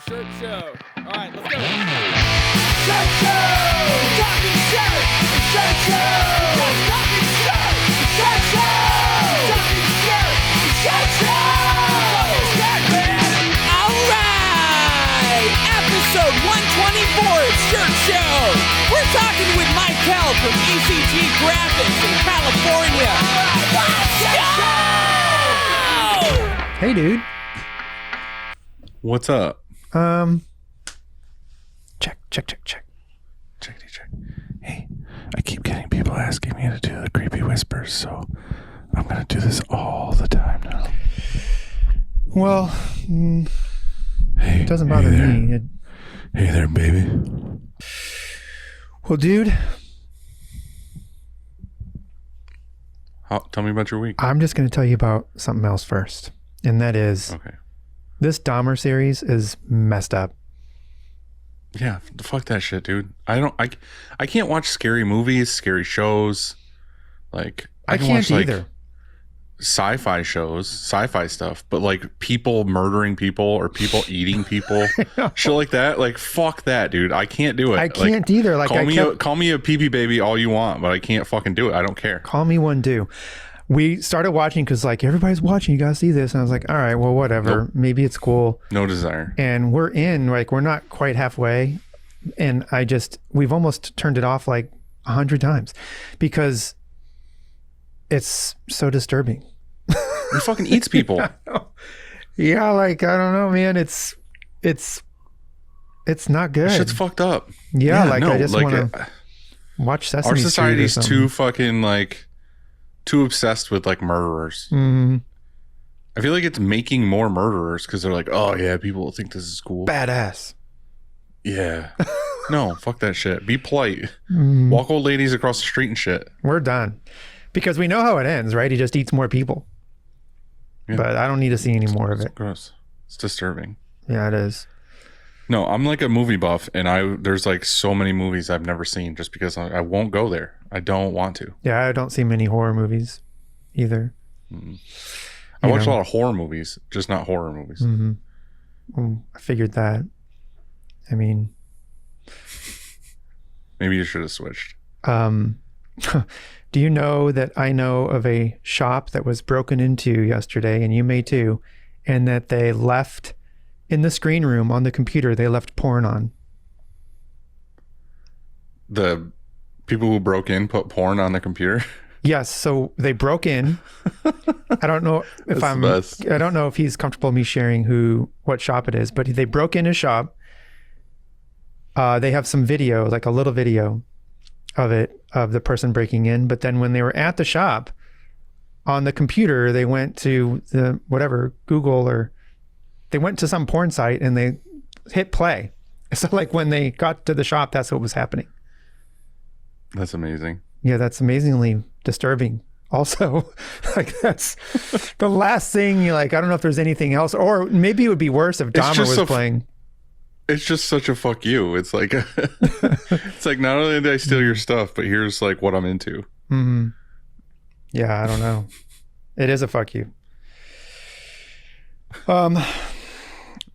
Shirt show. All right, let's go. Shirt show! Talking shirt! It's shirt show! Just talking shirt! It's shirt show! Talking shirt! It's shirt show! Talking shirt, man! All right! Episode 124 of Shirt Show. We're talking with Mykel from ECG Graphics in California. Let's go! Hey, dude. What's up? Check. Checkity check. Hey, I keep getting people asking me to do the creepy whispers, so I'm gonna do this all the time now. Well, Hey, it doesn't bother there. me. Hey there, baby. Well, dude, Tell me about your week. I'm just going to tell you about something else first. And that is, Okay. this Dahmer series is messed up. Yeah, fuck that shit, dude. I can't watch scary movies, scary shows. Like I can can't watch like either. sci-fi shows, sci-fi stuff, but like people murdering people or people eating people, shit like that. Like fuck that, dude. I can't do it. I can't either. Like, call me a pee-pee baby all you want, but I can't fucking do it. I don't care. Call me one, do. We started watching because, like, everybody's watching. You got to see this. And I was like, all right, well, whatever. Nope. Maybe it's cool. No desire. And we're not quite halfway. And we've almost turned it off like 100 times because it's so disturbing. He fucking eats people. Yeah, like, I don't know, man. It's not good. Shit's fucked up. Yeah, like, no, I just like, want to watch Sesame our Street or society's something. too fucking like too obsessed with like murderers. Mhm. I feel like it's making more murderers because they're like, oh yeah, people will think this is cool. Badass. Yeah. No, fuck that shit. Be polite. Mm, Walk old ladies across the street and shit. we're done. Because we know how it ends, right? He just eats more people. Yeah. But I don't need to see any more of It's it. gross. It's disturbing. Yeah, it is. No, I'm like a movie buff, and there's like so many movies I've never seen just because I won't go there. I don't want to. Yeah, I don't see many horror movies either. I watch a lot of horror movies, just not horror movies. I figured that. I mean, Maybe you should have switched. do you know that I know of a shop that was broken into yesterday, and you may too, and that they left in the screen room on the computer, they left porn on. The people who broke in put porn on the computer. Yes, so they broke in. I don't know if That's the best. I don't know if he's comfortable me sharing what shop it is, but they broke in his shop. They have some video, like a little video of the person breaking in. But then when they were at the shop on the computer, they went to the Google, or they went to some porn site and they hit play. So like when they got to the shop, that's what was happening. That's amazing. Yeah, that's amazingly disturbing. Also, like that's the last thing. You're like, I don't know if there's anything else, or maybe it would be worse if Dahmer just was playing. It's just such a fuck you. It's like, it's like not only did I steal your stuff, but here's like what I'm into. Mm-hmm. Yeah, I don't know. It is a fuck you.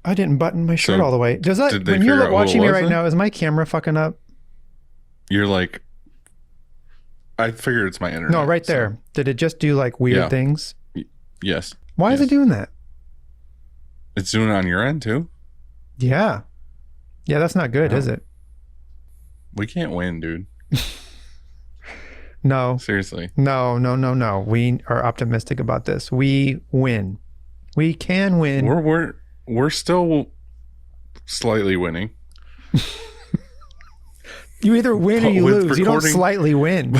I didn't button my shirt So, all the way. Does that did they when figure you're out who watching it me was right then? now? Is my camera fucking up? You're like, I figured it's my internet. No, right so- there. Did it just do like weird Yeah. things? Yes. Why is Yes. it doing that? It's doing it on your end too. Yeah, that's not good, No. is it? We can't win, dude. No. Seriously. No. We are optimistic about this. We win. We can win. We're still slightly winning. You either win or you With lose. You don't recording- slightly win.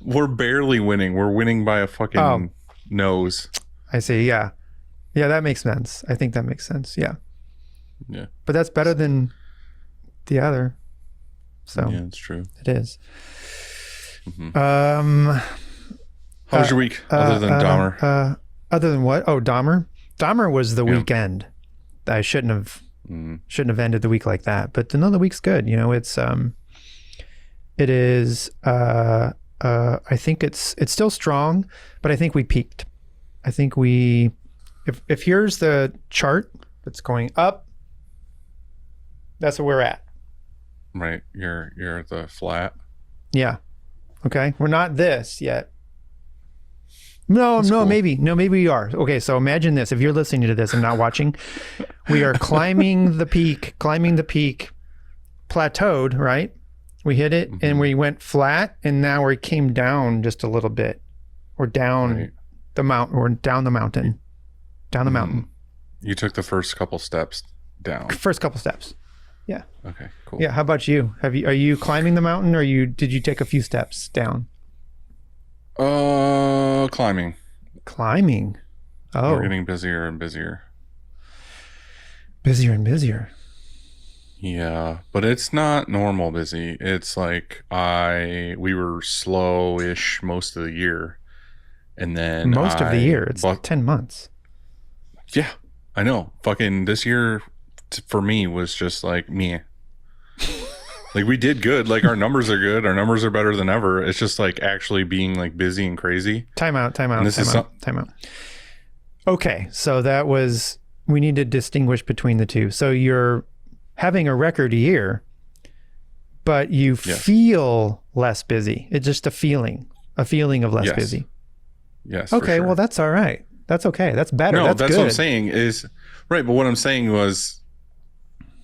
We're barely winning. We're winning by a fucking Oh. nose. I see. Yeah, that makes sense. I think that makes sense. Yeah, Yeah. but that's better than the other. So Yeah, it's true. it is. How was your week other than Dahmer? Other than what? Oh, Dahmer. Dahmer was the Yeah. weekend. I shouldn't have ended the week like that. But the week's good. You know, it is. I think it's still strong, but I think we peaked. I think if here's the chart, it's going up, That's where we're at. Right. You're at the flat. Yeah. Okay. We're not this yet. No, cool. maybe we are. Okay. So imagine this. If you're listening to this and not watching, we are climbing the peak, plateaued, right? We hit it and we went flat, and now we came down just a little bit. We're down the mountain. We're down the mountain. Down the mountain. You took the first couple steps down. First couple steps. Yeah. Okay, cool. Yeah. How about you? Are you climbing the mountain, or did you take a few steps down? Climbing. Climbing. Oh. We're getting busier and busier. Busier and busier. Yeah, but it's not normal busy. It's like we were slow-ish most of the year. And then most of the year. It's 10 months. Yeah, I know. Fucking this year for me was just like meh. Like we did good. Like our numbers are good. Our numbers are better than ever. It's just like actually being like busy and crazy. Time out. Okay, so we need to distinguish between the two. So you're having a record year, but you feel less busy. It's just a feeling of less busy. Yes. Okay, well that's all right. That's okay. That's better. No, that's good. what I'm saying is right. But what I'm saying was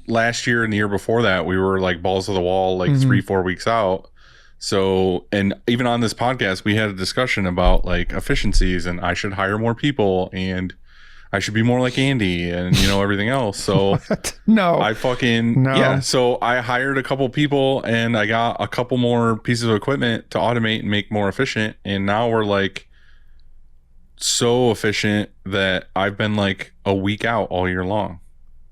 last year and the year before that, we were like balls to the wall, like 3-4 weeks out. So, and even on this podcast, we had a discussion about like efficiencies, and I should hire more people, and I should be more like Andy, and everything else. So No. Yeah. So I hired a couple people, and I got a couple more pieces of equipment to automate and make more efficient. And now we're like so efficient that I've been like a week out all year long.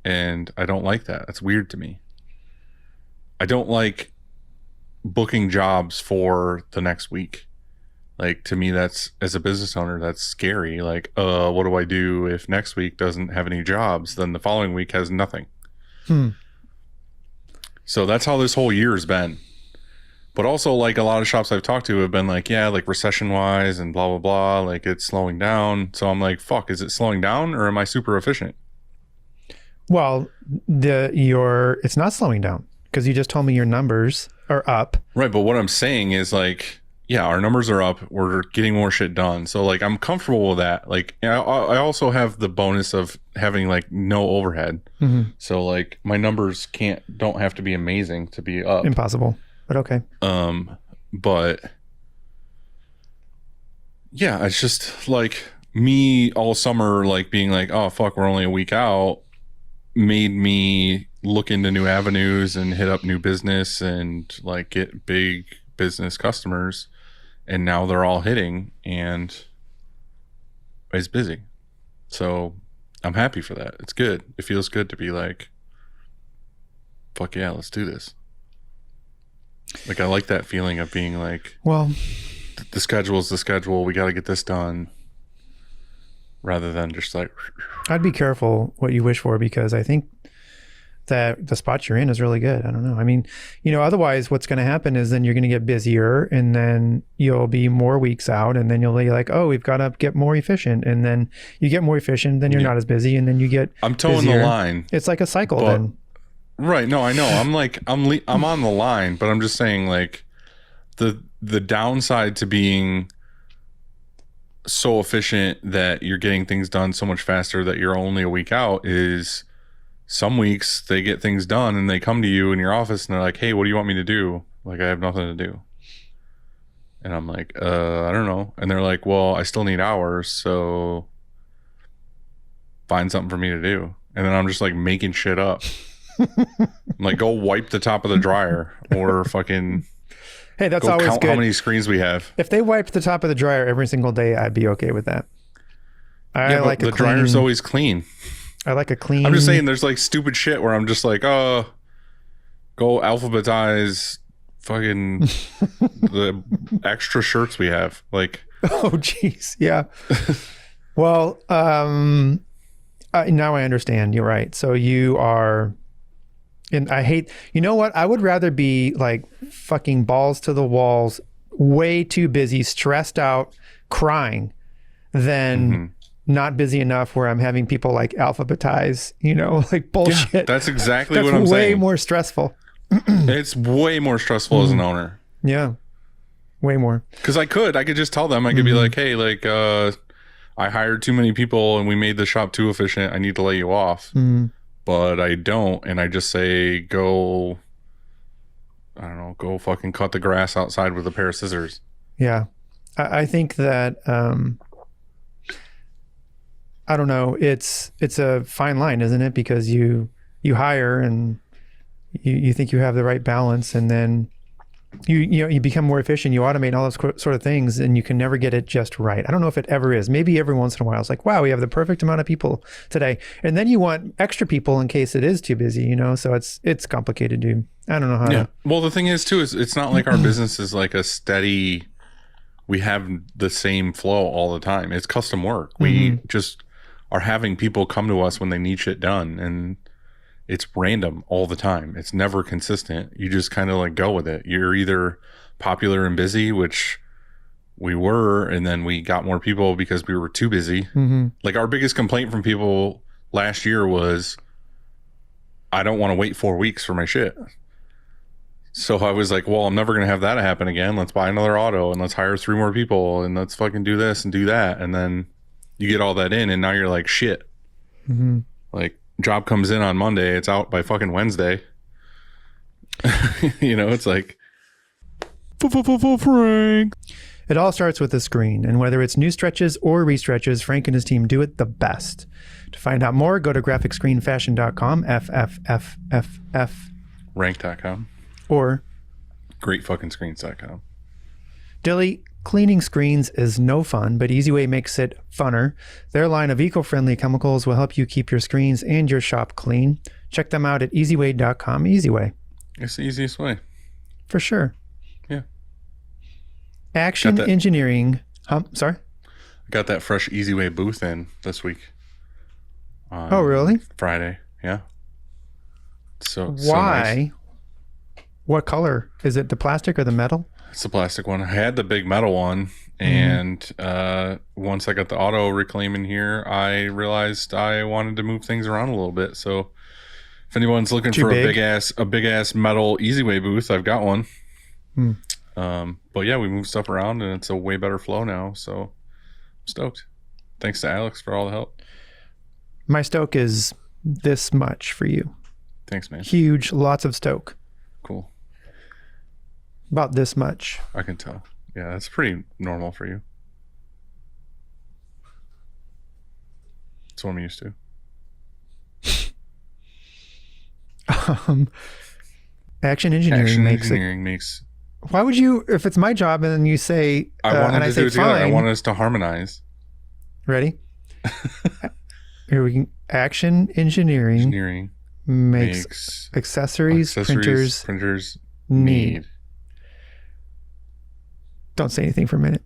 And I don't like that. That's weird to me. I don't like booking jobs for the next week. Like to me, that's, as a business owner, that's scary. Like, what do I do if next week doesn't have any jobs? Then the following week has nothing. So that's how this whole year has been. But also, like a lot of shops I've talked to have been like, yeah, like recession wise and blah, blah, blah. Like it's slowing down. So I'm like, fuck, is it slowing down or am I super efficient? Well, it's not slowing down because you just told me your numbers are up. Right. But what I'm saying is like, yeah, our numbers are up. We're getting more shit done. So like, I'm comfortable with that. Like, I also have the bonus of having like no overhead. So like my numbers don't have to be amazing to be up. Impossible, but okay. But yeah, it's just like me all summer, like being like, oh fuck, we're only a week out, made me look into new avenues and hit up new business and like get big business customers. And now they're all hitting and it's busy. So I'm happy for that. It's good. It feels good to be like, fuck yeah, let's do this. Like I like that feeling of being like, well, the schedule is the schedule. We got to get this done. Rather than just like, I'd be careful what you wish for, because I think that the spot you're in is really good. I don't know. I mean, otherwise what's going to happen is then you're going to get busier, and then you'll be more weeks out, and then you'll be like, oh, we've got to get more efficient. And then you get more efficient, then you're not as busy, and then you get I'm towing busier. the line. It's like a cycle then. Right. No, I know. I'm like, I'm on the line, but I'm just saying like the downside to being so efficient that you're getting things done so much faster that you're only a week out is some weeks they get things done and they come to you in your office and they're like, hey, what do you want me to do? Like, I have nothing to do. And I'm like, I don't know. And they're like, well, I still need hours, so find something for me to do. And then I'm just like making shit up. I'm like, go wipe the top of the dryer, or fucking hey, that's go always count good. how many screens we have. If they wiped the top of the dryer every single day, I'd be okay with that. I like the dryer's always clean. I like a clean. I'm just saying there's like stupid shit where I'm just like, oh, go alphabetize fucking the extra shirts we have. Like, oh geez, yeah. Well, now I understand. You're right. So you are, and I hate, you know what? I would rather be like fucking balls to the walls, way too busy, stressed out, crying, than not busy enough where I'm having people like alphabetize, like bullshit. Yeah, that's exactly That's what I'm saying. way more stressful. It's way more stressful as an owner. Yeah. Way more. Because I could just tell them, I could be like, hey, like, I hired too many people and we made the shop too efficient. I need to lay you off. But I don't. And I just say, go fucking cut the grass outside with a pair of scissors. Yeah. I think that, I don't know, it's a fine line, isn't it? Because you hire and you think you have the right balance, and then you become more efficient, you automate all those sort of things, and you can never get it just right. I don't know if it ever is. Maybe every once in a while it's like, wow, we have the perfect amount of people today. And then you want extra people in case it is too busy, so it's complicated, dude. I don't know how to. Well, the thing is too, is it's not like our business is like a steady, we have the same flow all the time. It's custom work. We just are having people come to us when they need shit done, and it's random all the time. It's never consistent. You just kind of like go with it. You're either popular and busy, which we were, and then we got more people because we were too busy. Like our biggest complaint from people last year was, I don't want to wait 4 weeks for my shit. So I was like, well, I'm never going to have that happen again. Let's buy another auto and let's hire 3 more people and let's fucking do this and do that. And then you get all that in, and now you're like, shit. Like, job comes in on Monday, it's out by fucking Wednesday. It's like Frank. It all starts with the screen, and whether it's new stretches or restretches, Frank and his team do it the best. To find out more, go to graphicscreenfashion.com, FFFFF, rank.com, or greatfuckingscreens.com. Dilly, cleaning screens is no fun, but EasyWay makes it funner. Their line of eco-friendly chemicals will help you keep your screens and your shop clean. Check them out at easyway.com. EasyWay. It's the easiest way. For sure. Yeah. Action Engineering. Sorry? I got that fresh EasyWay booth in this week. Oh, really? Friday. Yeah. So nice. What color? Is it the plastic or the metal? It's the plastic one. I had the big metal one, and once I got the auto reclaim in here, I realized I wanted to move things around a little bit. So if anyone's looking for a big ass metal EasyWay booth, I've got one. But yeah, we move stuff around and it's a way better flow now. So I'm stoked. Thanks to Alex for all the help. My stoke is this much for you. Thanks, man. Huge, lots of stoke. Cool. About this much. I can tell. Yeah, that's pretty normal for you. That's what I'm used to. Action Engineering makes. Why would you, if it's my job and then you say, I wanted to do it together. I wanted us to harmonize. Ready? Here we can. Action Engineering makes accessories printers need. Don't say anything for a minute.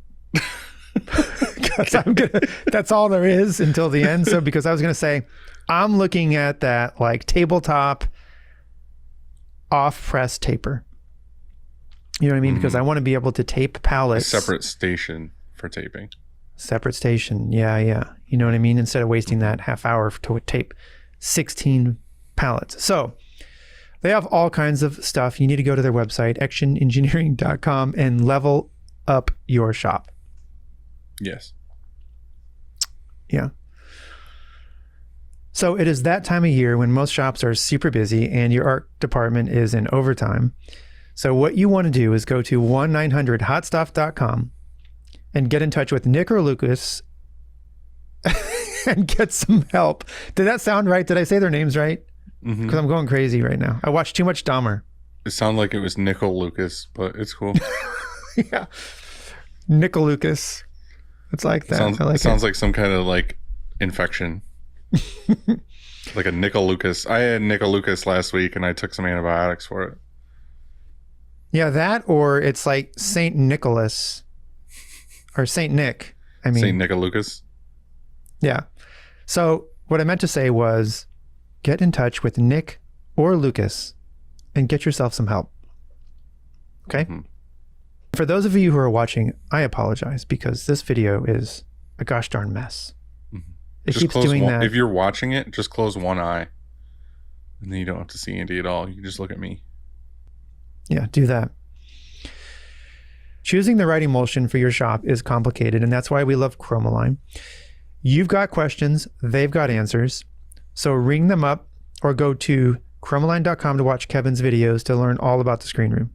That's all there is until the end. So because I was going to say, I'm looking at that like tabletop off press taper. You know what I mean? Because I want to be able to tape pallets. A separate station for taping. Separate station. Yeah. You know what I mean? Instead of wasting that half hour to tape 16 pallets. So they have all kinds of stuff. You need to go to their website, actionengineering.com, and level up your shop. Yes. Yeah. So it is that time of year when most shops are super busy and your art department is in overtime. So what you want to do is go to 1-900-HOTSTUFF.com and get in touch with Nick or Lucas and get some help. Did that sound right? Did I say their names right? Because I'm going crazy right now. I watched too much Dahmer. It sounded like it was Nickel Lucas, but it's cool. Yeah. Nickel Lucas. It's like that. Sounds like some kind of like infection. Like a Nickel Lucas. I had Nickel Lucas last week and I took some antibiotics for it. Yeah, that, or it's like St. Nicholas or St. Nick. I mean, St. Nickel Lucas. Yeah. So what I meant to say was get in touch with Nick or Lucas and get yourself some help. Okay? For those of you who are watching, I apologize because this video is a gosh darn mess. It Just keeps close doing one, that. if you're watching it, just close one eye. And then you don't have to see Andy at all. You can just look at me. Yeah, do that. Choosing the right emulsion for your shop is complicated, and that's why we love Chromaline. You've got questions, they've got answers. So ring them up or go to chromaline.com to watch Kevin's videos to learn all about the screen room.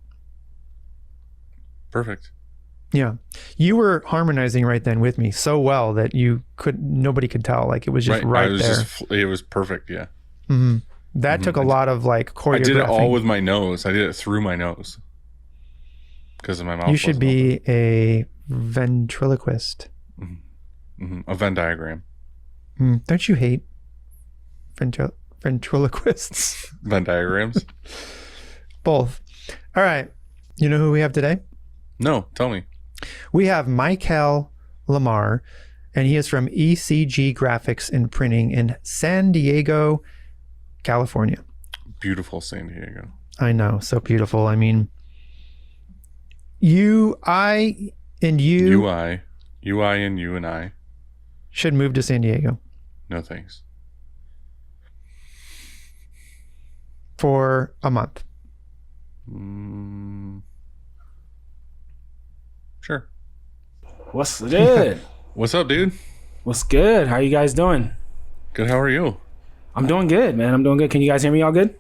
Perfect. Yeah. You were harmonizing right then with me so well that nobody could tell. Like it was just right there. It was perfect. Yeah. Mm-hmm. That took a lot of like choreographing. I did it all with my nose. I did it through my nose. Because of my mouth. You should be a ventriloquist. A Venn diagram. Don't you hate ventriloquists? Venn diagrams? Both. All right. You know who we have today? No, tell me. We have Mykel Lamar, and he is from ECG Graphics and Printing in San Diego, California. Beautiful San Diego. I know. So beautiful. I mean, you and I should move to San Diego. No thanks. For a month. Sure. What's good? What's up, dude? What's good? How you guys doing? Good. How are you? I'm doing good, man. I'm doing good. Can you guys hear me all good?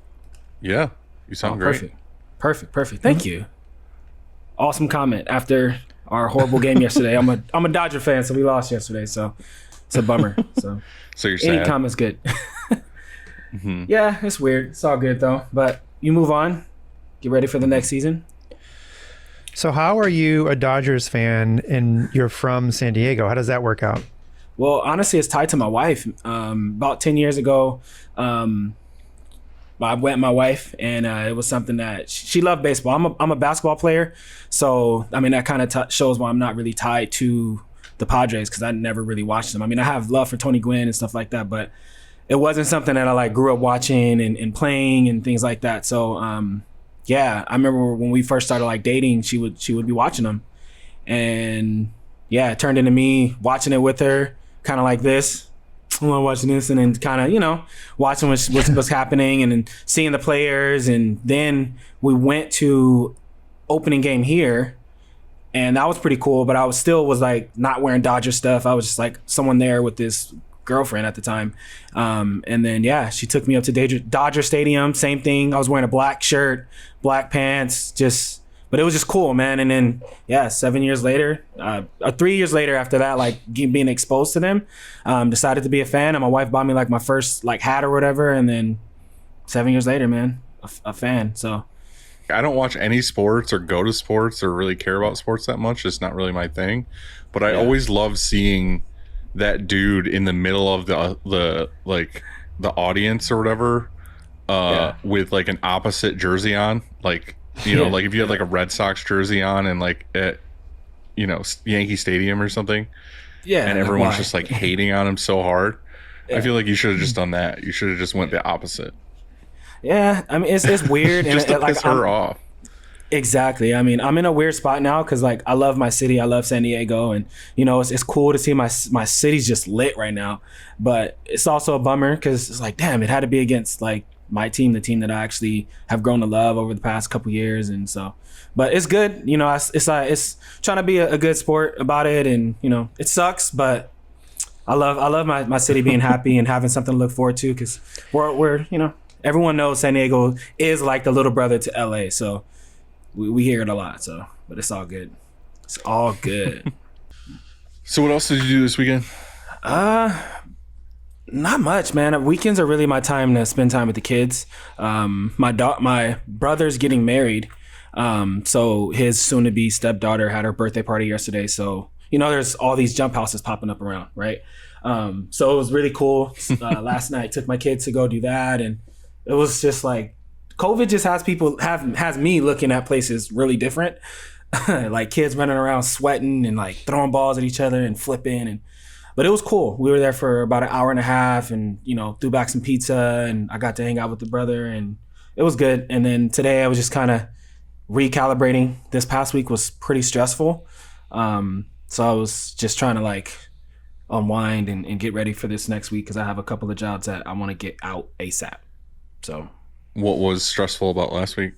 Yeah. You sound great. Perfect. Thank you. Awesome comment after our horrible game yesterday. I'm a Dodger fan, so we lost yesterday, so it's a bummer. So you're sad. Any comment's good. Yeah, it's weird. It's all good though. But you move on. Get ready for the next season. So how are you a Dodgers fan and you're from San Diego? How does that work out? Well, honestly, it's tied to my wife. About 10 years ago, I went with my wife, and it was something that she loved baseball. I'm a basketball player, so I mean that kind of shows why I'm not really tied to the Padres because I never really watched them. I mean, I have love for Tony Gwynn and stuff like that, but it wasn't something that I like grew up watching and playing and things like that. So yeah, I remember when we first started like dating, she would be watching them, and yeah, it turned into me watching it with her, kind of like this. I'm watching this, and then kind of watching what's happening, and then seeing the players, and then we went to opening game here, and that was pretty cool. But I was like not wearing Dodger stuff. I was just like someone there with this girlfriend at the time, and then yeah, she took me up to Dodger Stadium. Same thing. I was wearing a black shirt, black pants, but it was just cool, man. And then, yeah, 7 years later, 3 years later after that, like being exposed to them, decided to be a fan. And my wife bought me like my first like hat or whatever. And then 7 years later, man, a fan. So I don't watch any sports or go to sports or really care about sports that much. It's not really my thing. But I always love seeing that dude in the middle of the audience or whatever, with like an opposite jersey on, like. Like if you had like a Red Sox jersey on and like at, Yankee Stadium or something. Yeah. And everyone's just like hating on him so hard. Yeah. I feel like you should have just done that. You should have just went the opposite. Yeah. I mean, it's weird. Just to piss her off. Exactly. I mean, I'm in a weird spot now because like I love my city. I love San Diego, and it's cool to see my city's just lit right now. But it's also a bummer because it's like, damn, it had to be against like my team, the team that I actually have grown to love over the past couple years. And so, but it's good, it's trying to be a good sport about it. And, it sucks, but I love my city being happy and having something to look forward to. Cause we're, everyone knows San Diego is like the little brother to LA. So we hear it a lot. So, but it's all good. It's all good. So what else did you do this weekend? Not much, man. Weekends are really my time to spend time with the kids. My brother's getting married, so his soon-to-be stepdaughter had her birthday party yesterday. So there's all these jump houses popping up around, right? So it was really cool. Last night, took my kids to go do that, and it was just like COVID just has me looking at places really different. Like kids running around sweating and like throwing balls at each other and flipping But it was cool. We were there for about an hour and a half and, threw back some pizza, and I got to hang out with the brother, and it was good. And then today I was just kind of recalibrating. This past week was pretty stressful. So I was just trying to like unwind and get ready for this next week because I have a couple of jobs that I want to get out ASAP. So, what was stressful about last week?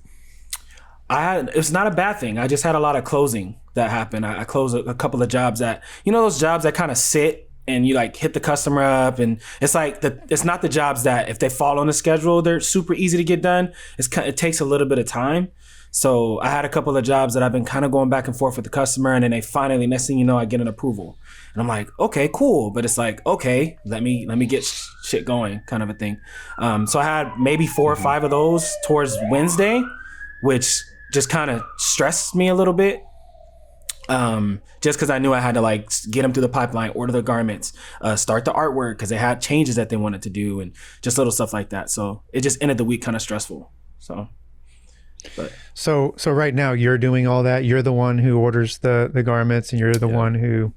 It's not a bad thing. I just had a lot of closing that happened. I closed a couple of jobs that, those jobs that kind of sit and you like hit the customer up, and it's like it's not the jobs that if they fall on the schedule, they're super easy to get done. It takes a little bit of time. So I had a couple of jobs that I've been kind of going back and forth with the customer, and then they finally, next thing you know, I get an approval. And I'm like, okay, cool. But it's like, okay, let me get shit going, kind of a thing. So I had maybe 4 or 5 of those towards Wednesday, which just kind of stressed me a little bit. Just because I knew I had to like get them through the pipeline, order the garments, start the artwork because they had changes that they wanted to do, and just little stuff like that. So it just ended the week kind of stressful. So right now you're doing all that. You're the one who orders the garments, and you're the one who,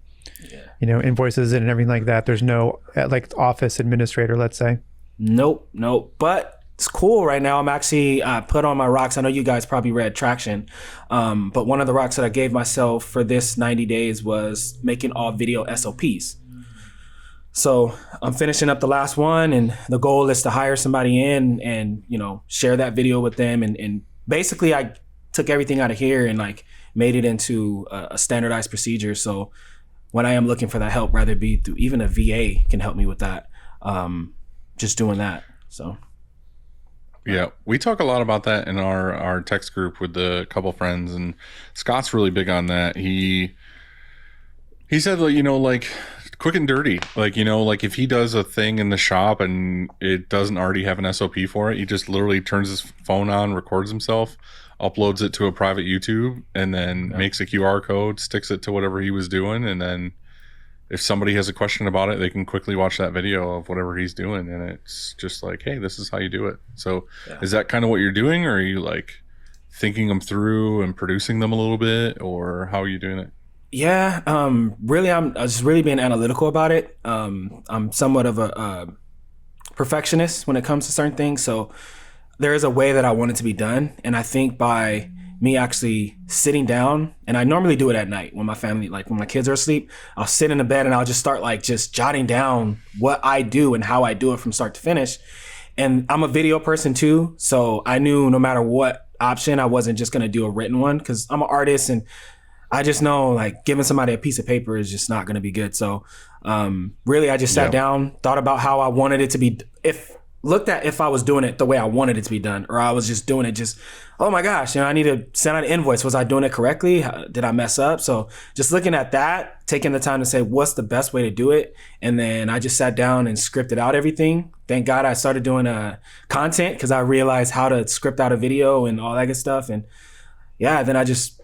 invoices it and everything like that. There's no like office administrator, let's say. Nope. But it's cool right now. I'm actually put on my rocks. I know you guys probably read Traction, but one of the rocks that I gave myself for this 90 days was making all video SOPs. So I'm finishing up the last one, and the goal is to hire somebody in and, share that video with them. And basically I took everything out of here and like made it into a standardized procedure. So when I am looking for that help, rather be through even a VA can help me with that. Just doing that. So. Yeah, we talk a lot about that in our text group with the couple friends, and Scott's really big on that. He said, like quick and dirty, like if he does a thing in the shop and it doesn't already have an SOP for it, he just literally turns his phone on, records himself, uploads it to a private YouTube, and then makes a QR code, sticks it to whatever he was doing, and then if somebody has a question about it, they can quickly watch that video of whatever he's doing, and it's just like, hey, this is how you do it. So is that kind of what you're doing, or are you like thinking them through and producing them a little bit, or how are you doing it? Yeah, really, I'm just really being analytical about it. I'm somewhat of a perfectionist when it comes to certain things, so there is a way that I want it to be done, and I think by me actually sitting down, and I normally do it at night when my family, like when my kids are asleep, I'll sit in the bed and I'll just start like just jotting down what I do and how I do it from start to finish. And I'm a video person too, so I knew no matter what option, I wasn't just gonna do a written one because I'm an artist, and I just know like giving somebody a piece of paper is just not gonna be good. So really, I just sat down, thought about how I wanted it to be, if I was doing it the way I wanted it to be done, or I was just doing it just, oh my gosh, I need to send out an invoice. Was I doing it correctly? Did I mess up? So just looking at that, taking the time to say, what's the best way to do it? And then I just sat down and scripted out everything. Thank God I started doing content because I realized how to script out a video and all that good stuff. And then I just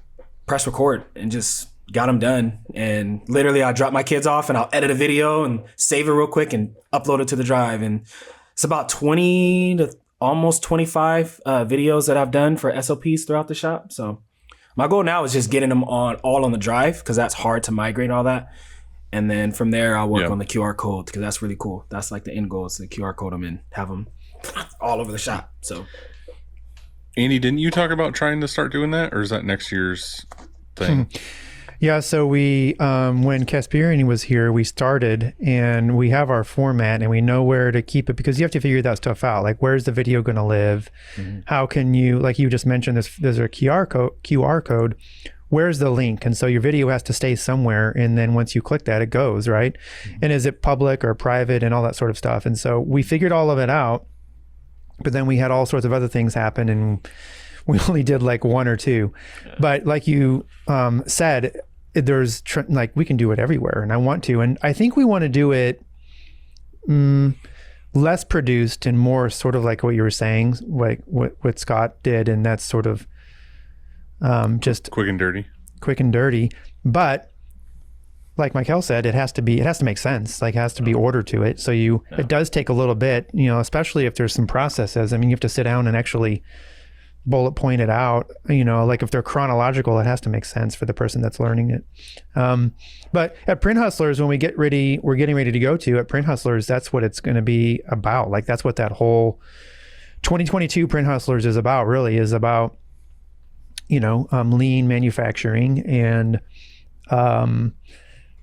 press record and just got them done. And literally I drop my kids off and I'll edit a video and save it real quick and upload it to the drive. And it's about 20 to almost 25 videos that I've done for SOPs throughout the shop. So my goal now is just getting them all on the drive because that's hard to migrate all that. And then from there, I'll work on the QR code because that's really cool. That's like the end goal is to QR code them and have them all over the shop. So, Andy, didn't you talk about trying to start doing that, or is that next year's thing? Yeah, so we, when Caspirini was here, we started, and we have our format, and we know where to keep it because you have to figure that stuff out. Like, where's the video going to live? Mm-hmm. How can you, like you just mentioned, there's a QR code. Where's the link? And so your video has to stay somewhere, and then once you click that, it goes, right? Mm-hmm. And is it public or private and all that sort of stuff? And so we figured all of it out, but then we had all sorts of other things happen, and we only did like 1 or 2. Yeah. But like you said, there's like we can do it everywhere, and I want to, and I think we want to do it less produced and more sort of like what you were saying, like what Scott did, and that's sort of just quick and dirty. But like Mykel said, it has to make sense. Like it has to be order to it. So it does take a little bit, especially if there's some processes. I mean, you have to sit down and actually bullet point it out, like if they're chronological, it has to make sense for the person that's learning it. But at Print Hustlers, when we're getting ready to go to at Print Hustlers, that's what it's going to be about. Like that's what that whole 2022 Print Hustlers is about, lean manufacturing and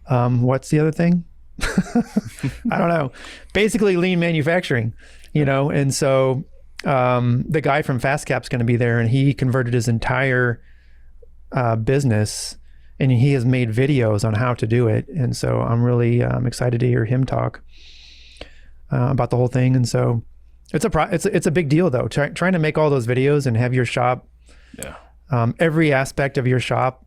what's the other thing? I don't know, basically lean manufacturing, and so the guy from FastCap's going to be there, and he converted his entire business, and he has made videos on how to do it. And so I'm really excited to hear him talk about the whole thing. And so it's a big deal though, trying to make all those videos and have your shop, every aspect of your shop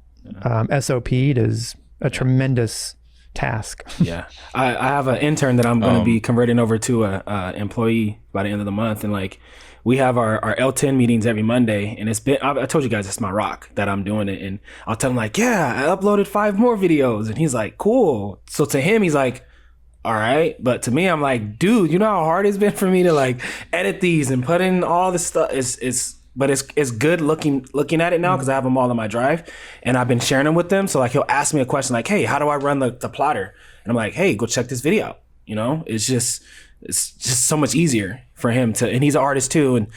SOP'd is a tremendous task. Yeah. I have an intern that I'm going to be converting over to a employee by the end of the month. And like, we have our L10 meetings every Monday, and I told you guys it's my rock that I'm doing it. And I'll tell him like, yeah, I uploaded 5 more videos. And he's like, cool. So to him, he's like, all right. But to me, I'm like, dude, you know how hard it's been for me to like edit these and put in all this stuff. But it's good looking at it now because I have them all on my drive, and I've been sharing them with them. So like he'll ask me a question like, hey, how do I run the plotter? And I'm like, hey, go check this video out. It's just so much easier for him to, and he's an artist too, and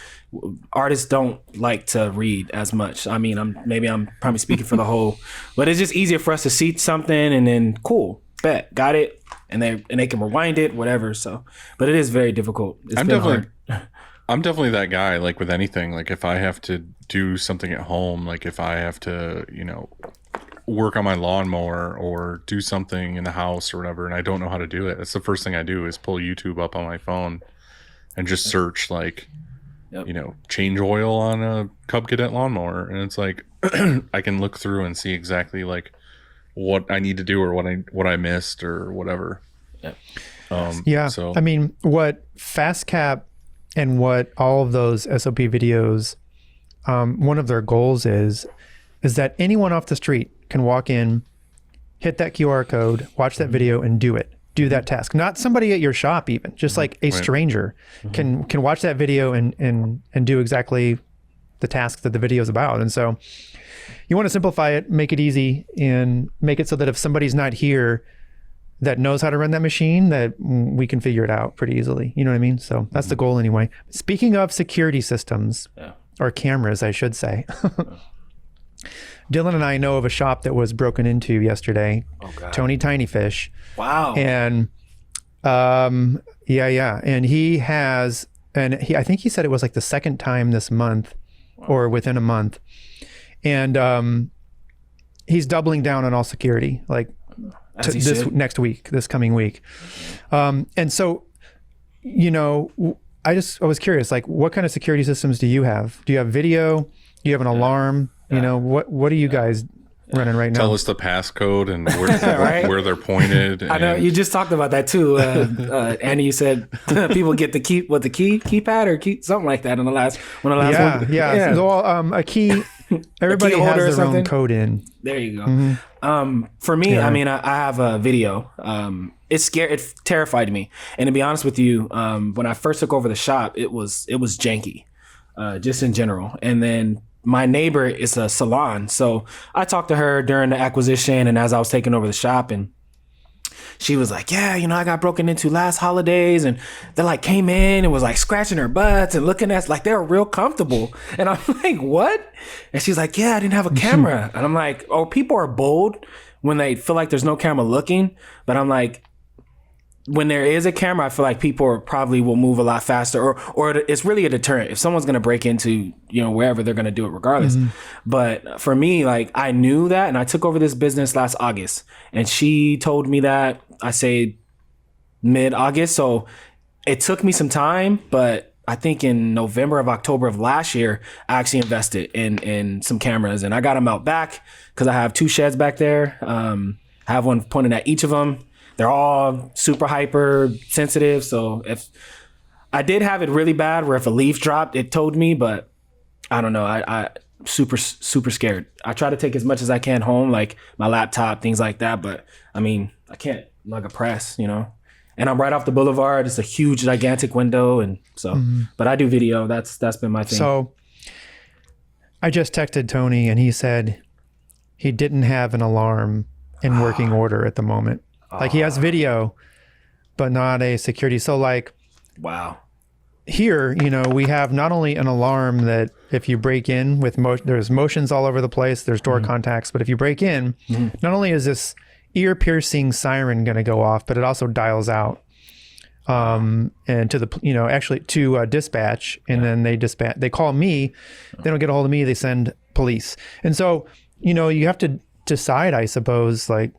artists don't like to read as much. I mean, I'm probably speaking for the whole, but it's just easier for us to see something and then cool, bet, got it, and they can rewind it, whatever. So, but it is very difficult. I'm definitely that guy, like with anything. Like if I have to do something at home, like if I have to, work on my lawnmower or do something in the house or whatever, and I don't know how to do it, that's the first thing I do is pull YouTube up on my phone and just search like, change oil on a Cub Cadet lawnmower. And it's like, I can look through and see exactly like what I need to do or what I missed or whatever. So I mean, what FastCap and what all of those SOP videos, one of their goals is that anyone off the street can walk in, hit that QR code, watch that video, and do that task. Not somebody at your shop even, just like a stranger can watch that video and do exactly the task that the video is about. And so you want to simplify it, make it easy, and make it so that if somebody's not here that knows how to run that machine, that we can figure it out pretty easily. You know what I mean? So that's the goal anyway. Speaking of security systems, or cameras, I should say, Dylan and I know of a shop that was broken into yesterday. Oh, God. Tony Tinyfish. Wow. And and I think he said it was like the second time this month or within a month. And he's doubling down on all security, like this coming week. And so, I was curious, like what kind of security systems do you have? Do you have video? Do you have an alarm? What are you guys running right now? Tell us the passcode and where they're pointed. I know you just talked about that too. Andy, you said people get the keypad or something like that in the last one. Yeah. So, a key. Everybody has their own code in. There you go. Mm-hmm. For me, I mean, I have a video. It terrified me. And to be honest with you, when I first took over the shop, it was janky, just in general. And then my neighbor is a salon. So I talked to her during the acquisition and as I was taking over the shop, and she was like, yeah, I got broken into last holidays, and they like came in and was like scratching her butts and looking at us like they were real comfortable. And I'm like, what? And she's like, yeah, I didn't have a camera. And I'm like, oh, people are bold when they feel like there's no camera looking. But I'm like, when there is a camera, I feel like people probably will move a lot faster, or it's really a deterrent. If someone's going to break into, wherever, they're going to do it regardless. Mm-hmm. But for me, like I knew that, and I took over this business last August, and she told me that, I say mid-August. So it took me some time, but I think in October of last year, I actually invested in some cameras, and I got them out back because I have 2 sheds back there. I have one pointed at each of them. They're all super hyper sensitive. So if I did have it really bad where if a leaf dropped, it told me, but I don't know. I super scared. I try to take as much as I can home, like my laptop, things like that. But I mean, I can't lug a press, and I'm right off the boulevard. It's a huge, gigantic window. And so, but I do video. That's been my thing. So I just texted Tony and he said he didn't have an alarm in working order at the moment. Like he has video, but not a security. So like, wow. Here, we have not only an alarm that if you break in with there's motions all over the place, there's door contacts, but if you break in, not only is this ear piercing siren going to go off, but it also dials out. And to the, actually to dispatch, and then they call me, they don't get a hold of me, they send police. And so, you have to decide, I suppose, like,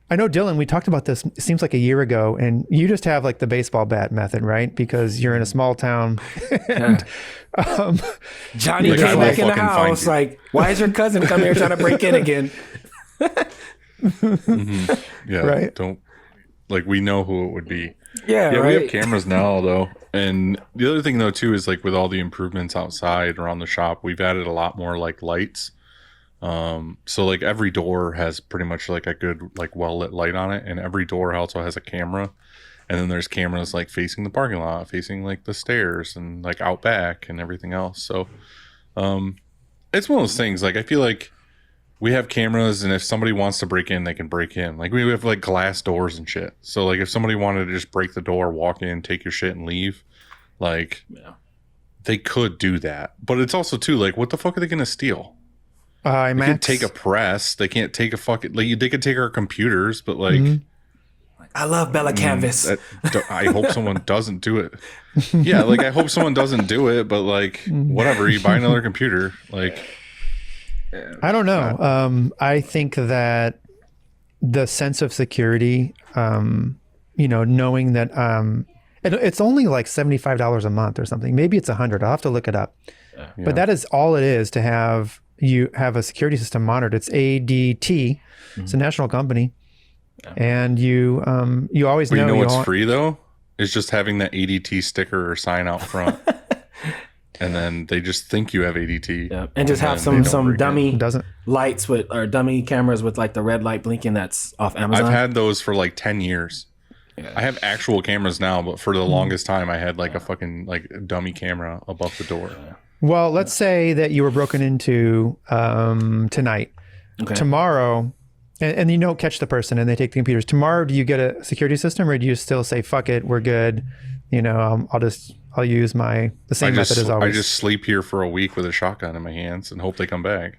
I know, Dylan, we talked about this, it seems like a year ago, and you just have like the baseball bat method, right? Because you're in a small town. And, Johnny Like, came I will back in the fucking find house you. like, why is your cousin come here trying to break in again? Yeah. Right. Don't, like, we know who it would be. Yeah, Yeah, right. we have cameras now, though. And the other thing, though, too, is like with all the improvements outside around the shop, we've added a lot more like lights. So like every door has pretty much like a good, like well lit light on it. And every door also has a camera. And then there's cameras like facing the parking lot, facing like the stairs and like out back and everything else. So, it's one of those things. Like, I feel like we have cameras, and if somebody wants to break in, they can break in. Like, we have like glass doors and shit. So like if somebody wanted to just break the door, walk in, take your shit and leave, like they could do that. But it's also too, like, what the fuck are they going to steal? They can't take a press. They can't take a fucking, like, they could take our computers, but like, I love Bella Canvas. I hope someone doesn't do it. Yeah, like, I hope someone doesn't do it, but like, whatever, you buy another computer. Like, I don't know. I think that the sense of security, knowing that it's only like $75 a month or something. Maybe it's $100. I'll have to look it up. But that is all it is to have a security system monitored. It's ADT. It's a national company. And you always but know. You know what's free though? Is just having that ADT sticker or sign out front. And then they just think you have ADT. Yeah. And just have some dummy lights or dummy cameras with like the red light blinking that's off Amazon. I've had those for like 10 years. Yeah. I have actual cameras now, but for the longest time I had like a fucking like dummy camera above the door. Well, let's say that you were broken into tonight. Okay. Tomorrow, and you don't catch the person and they take the computers. Tomorrow, do you get a security system, or do you still say, fuck it, we're good? I'll use the same method as always. I just sleep here for a week with a shotgun in my hands and hope they come back.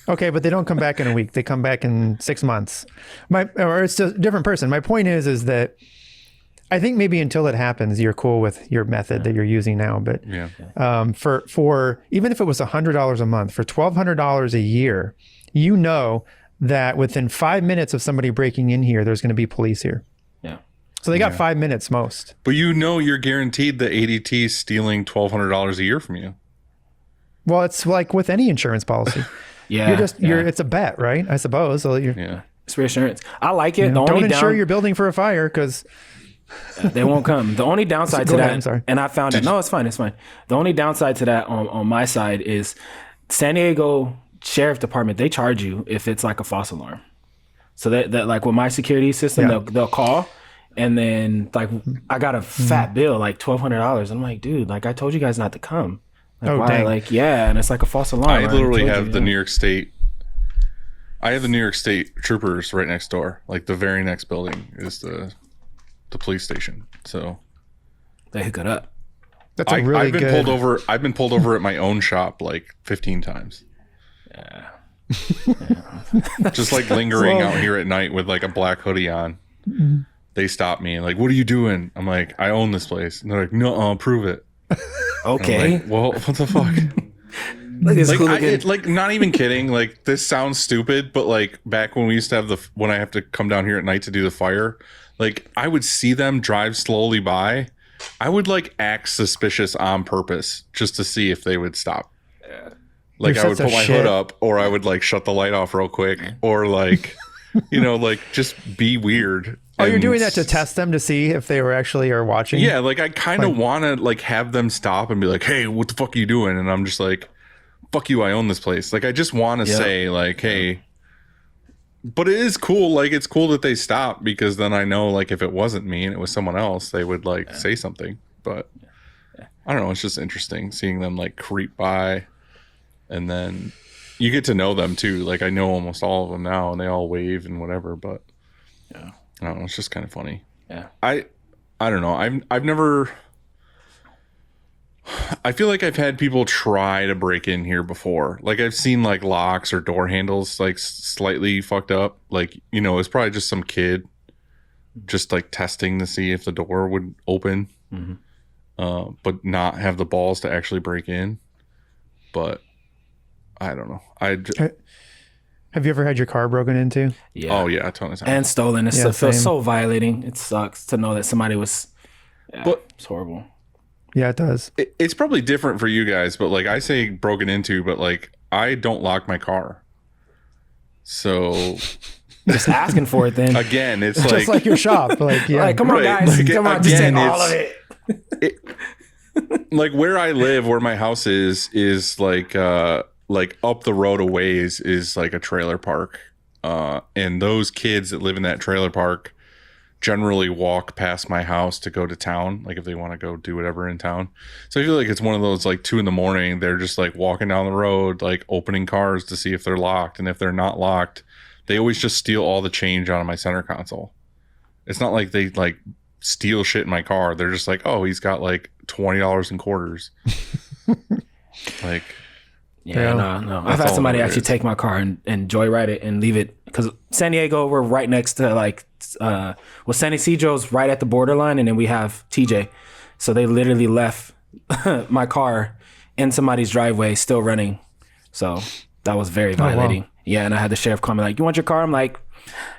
Okay, but they don't come back in a week. They come back in 6 months. Or it's a different person. My point is that I think maybe until it happens, you're cool with your method that you're using now. But for even if it was $100 a month, for $1,200 a year, that within 5 minutes of somebody breaking in here, there's going to be police here. Yeah. So they got 5 minutes most. But you're guaranteed that ADT stealing $1,200 a year from you. Well, it's like with any insurance policy. It's a bet, right? I suppose. So it's reassurance. I like it. Don't insure your building for a fire because they won't come. The only downside to that, I'm sorry. and I found it. No, it's fine. It's fine. The only downside to that on my side is San Diego Sheriff Department. They charge you if it's like a false alarm. So that like with my security system, they'll call. And then like I got a fat bill, like $1,200. I'm like, dude, like I told you guys not to come. Like, why? Dang. Like, and it's like a false alarm. I literally have the New York State. I have the New York State troopers right next door. Like the very next building is the police station. So they hook it up. That's a really I've been good. pulled over. I've been pulled over at my own shop like 15 times. Yeah. Just like lingering out here at night with like a black hoodie on. They stop me and like, what are you doing? I'm like, I own this place. And they're like, no, prove it. Okay. Like, well, what the fuck? Like, not even kidding. Like, this sounds stupid, but like back when we used to have when I have to come down here at night to do the fire, like I would see them drive slowly by. I would like act suspicious on purpose just to see if they would stop. Like I would put my hood up, or I would like shut the light off real quick, or like, like just be weird. Oh, you're doing that to test them to see if they are watching? Yeah, like I kind of want to like have them stop and be like, hey, what the fuck are you doing? And I'm just like, fuck you, I own this place. Like I just want to say like, hey, but it is cool. Like it's cool that they stop because then I know like if it wasn't me and it was someone else, they would like say something. But I don't know. It's just interesting seeing them like creep by, and then you get to know them too. Like I know almost all of them now, and they all wave and whatever. But I don't know. It's just kind of funny. Yeah. I don't know. I've never. I feel like I've had people try to break in here before. Like I've seen like locks or door handles like slightly fucked up. Like, you know, it's probably just some kid just like testing to see if the door would open, but not have the balls to actually break in. But I don't know. Have you ever had your car broken into? Yeah. Oh yeah, a ton of times. And stolen. It Yeah, feels same. so violating. It sucks to know that somebody was. Yeah, But- it's horrible. Yeah, it does. It's probably different for you guys, but like I say broken into, but like I don't lock my car. So Just asking for it then. again, it's Just like your shop. Like, yeah. Like, come on, Right, guys. like, Come on, just take again, all of it's- it. like where I live, where my house is like up the road a ways is like a trailer park. And those kids that live in that trailer park generally walk past my house to go to town, like if they want to go do whatever in town. So I feel like it's one of those like 2 a.m, they're just like walking down the road, like opening cars to see if they're locked. And if they're not locked, they always just steal all the change out of my center console. It's not like they like steal shit in my car. They're just like, oh, he's got like $20 in quarters. Like, Yeah, Yeah. no. I've That's had all somebody it actually is. take my car and joyride it and leave it, because San Diego, we're right next to like, San Ysidro's right at the borderline, and then we have TJ. So they literally left my car in somebody's driveway still running. So that was very violating. Yeah, and I had the sheriff call me like, you want your car? I'm like,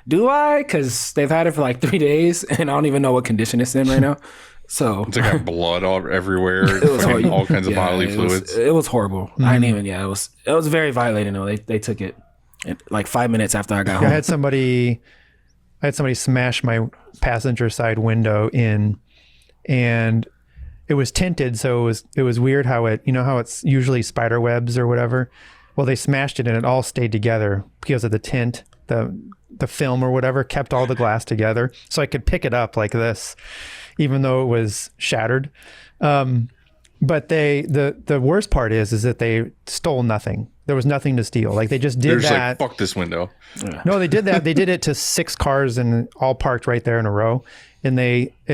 do I? Because they've had it for like 3 days, and I don't even know what condition it's in right now. So it's like got blood all everywhere, was fucking horrible. all kinds of Yeah, bodily it fluids. it was horrible. I didn't even. Yeah, it was very violating though. They took it like 5 minutes after I got I home. had somebody smash my passenger side window in, and it was tinted, so it was weird how how it's usually spider webs or whatever. Well, they smashed it and it all stayed together because of the tint, the film or whatever kept all the glass together, so I could pick it up like this, even though it was shattered. But the worst part is that they stole nothing. There was nothing to steal. Like they just They're did just that. like, fuck this window. No, they did that. They did it to 6 cars and all parked right there in a row. And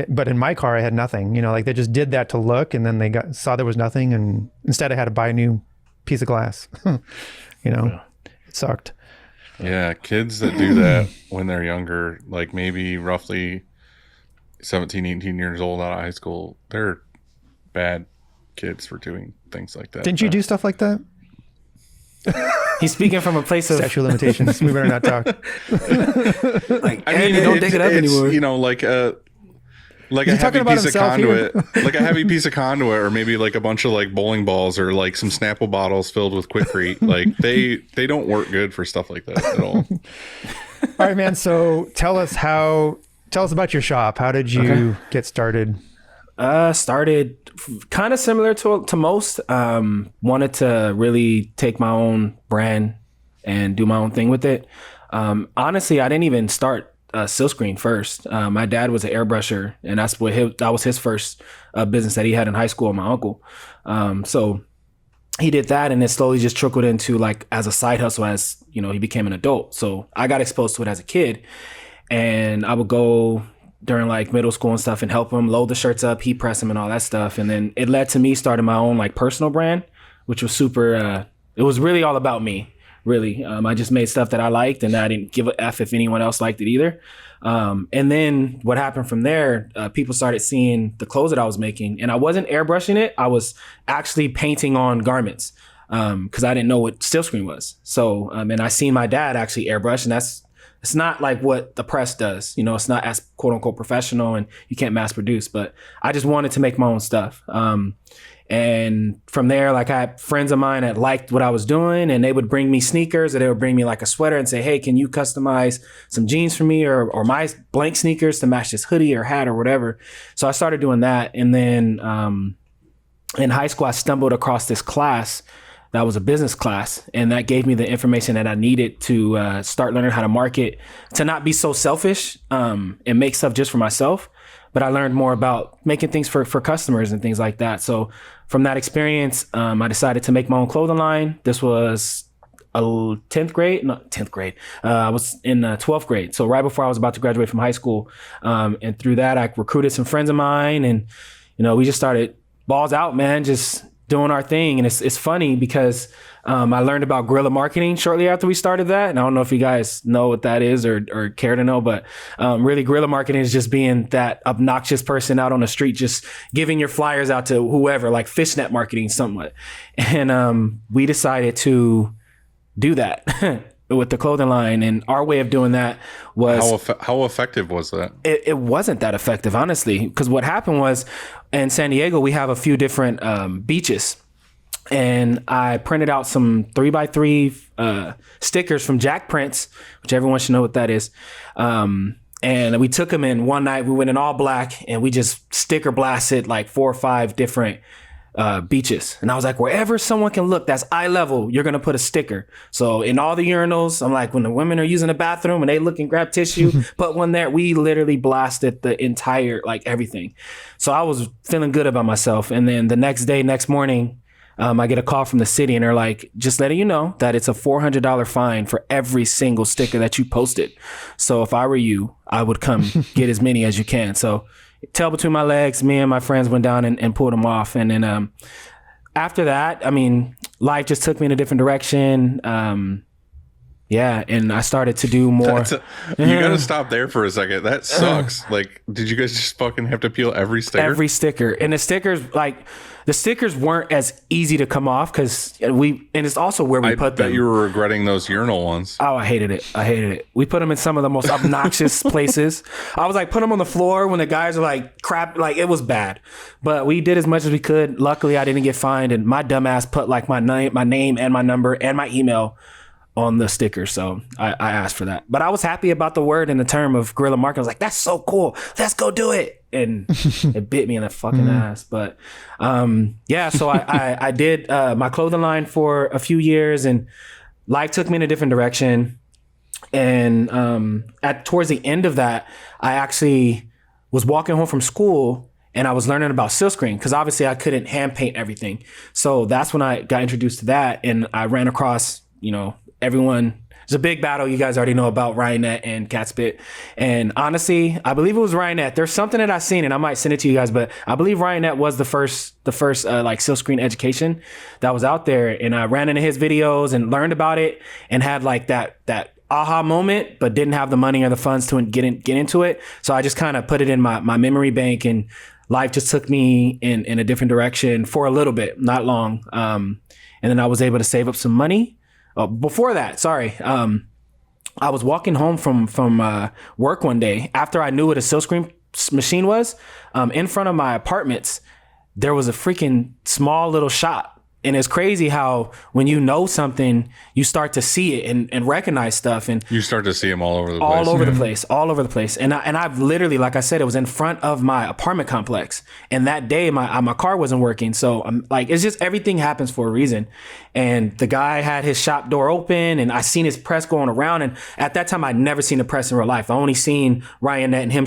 but in my car, I had nothing. Like they just did that to look, and then they saw there was nothing, and instead I had to buy a new piece of glass. It sucked. Yeah, kids that do that when they're younger, like maybe roughly 17, 18 years old out of high school, they're bad kids for doing things like that. Didn't you do stuff like that? He's speaking from a place of Statute of limitations. We better not talk. like, I mean, don't dig it up anymore. Like a he heavy talking about piece of himself here? conduit, like a heavy piece of conduit, or maybe like a bunch of like bowling balls, or like some Snapple bottles filled with Quikrete. Like they don't work good for stuff like that at all. All right, man. So tell us about your shop. How did you get started? Started kind of similar to most. Wanted to really take my own brand and do my own thing with it. Honestly, I didn't even start silkscreen first. My dad was an airbrusher, and that was his first business that he had in high school. My uncle, so he did that, and it slowly just trickled into like as a side hustle as he became an adult. So I got exposed to it as a kid, and I would go during like middle school and stuff and help him load the shirts up, heat press them, and all that stuff. And then it led to me starting my own like personal brand, which was super. It was really all about me. Really, I just made stuff that I liked, and I didn't give a f if anyone else liked it either. And then what happened from there? People started seeing the clothes that I was making, and I wasn't airbrushing it. I was actually painting on garments because I didn't know what silkscreen was. So, and I seen my dad actually airbrush, and it's not like what the press does. It's not as quote unquote professional, and you can't mass produce. But I just wanted to make my own stuff. And from there, like I had friends of mine that liked what I was doing, and they would bring me sneakers, or they would bring me like a sweater and say, hey, can you customize some jeans for me or my blank sneakers to match this hoodie or hat or whatever. So I started doing that. And then in high school, I stumbled across this class that was a business class, and that gave me the information that I needed to start learning how to market, to not be so selfish and make stuff just for myself. But I learned more about making things for customers and things like that. So from that experience, I decided to make my own clothing line. This was 10th grade. I was in 12th grade. So right before I was about to graduate from high school. And through that, I recruited some friends of mine, and, we just started balls out, man, just doing our thing. And it's funny because I learned about guerrilla marketing shortly after we started that. And I don't know if you guys know what that is or care to know, but really guerrilla marketing is just being that obnoxious person out on the street, just giving your flyers out to whoever, like fishnet marketing, somewhat. And we decided to do that with the clothing line. And our way of doing that was... How effective was that? It wasn't that effective, honestly, because what happened was in San Diego, we have a few different beaches. And I printed out some 3x3 stickers from Jack Prince, which everyone should know what that is. And we took them in one night. We went in all black and we just sticker blasted like 4 or 5 different beaches. And I was like, wherever someone can look that's eye level, you're going to put a sticker. So in all the urinals, I'm like, when the women are using the bathroom and they look and grab tissue, put one there. We literally blasted the entire, like everything. So I was feeling good about myself. And then the next morning, I get a call from the city and they're like, just letting you know that it's a $400 fine for every single sticker that you posted. So if I were you, I would come get as many as you can. So tail between my legs, me and my friends went down and pulled them off. And then after that, I mean, life just took me in a different direction. Yeah, and I started to do more. You got to stop there for a second. That sucks. Like, did you guys just fucking have to peel every sticker? Every sticker. And the stickers weren't as easy to come off because and it's also where we put them. I bet you were regretting those urinal ones. Oh, I hated it. We put them in some of the most obnoxious places. I was like, put them on the floor when the guys are like, crap, like it was bad. But we did as much as we could. Luckily, I didn't get fined, and my dumbass put like my name and my number and my email on the sticker. So I asked for that. But I was happy about the word and the term of guerrilla marketing. I was like, that's so cool. Let's go do it. And it bit me in the fucking ass. But yeah, so I did my clothing line for a few years and life took me in a different direction. And towards the end of that, I actually was walking home from school and I was learning about silkscreen because obviously I couldn't hand paint everything. So that's when I got introduced to that. And I ran across, everyone. It's a big battle you guys already know about, Ryanette and Catspit. And honestly, I believe it was Ryanette. There's something that I've seen and I might send it to you guys, but I believe Ryanette was the first like silkscreen education that was out there. And I ran into his videos and learned about it and had like that aha moment, but didn't have the money or the funds to get into it. So I just kind of put it in my memory bank and life just took me in a different direction for a little bit, not long. And then I was able to save up some money. Before that, I was walking home from work one day after I knew what a silkscreen machine was. In front of my apartments, there was a freaking small little shop. And it's crazy how when you know something, you start to see it and recognize stuff. And you start to see them all over the place. All over the place. And I've literally, like I said, it was in front of my apartment complex. And that day, my car wasn't working. So I'm like, it's just everything happens for a reason. And the guy had his shop door open and I seen his press going around. And at that time, I'd never seen a press in real life. I only seen Ryan and him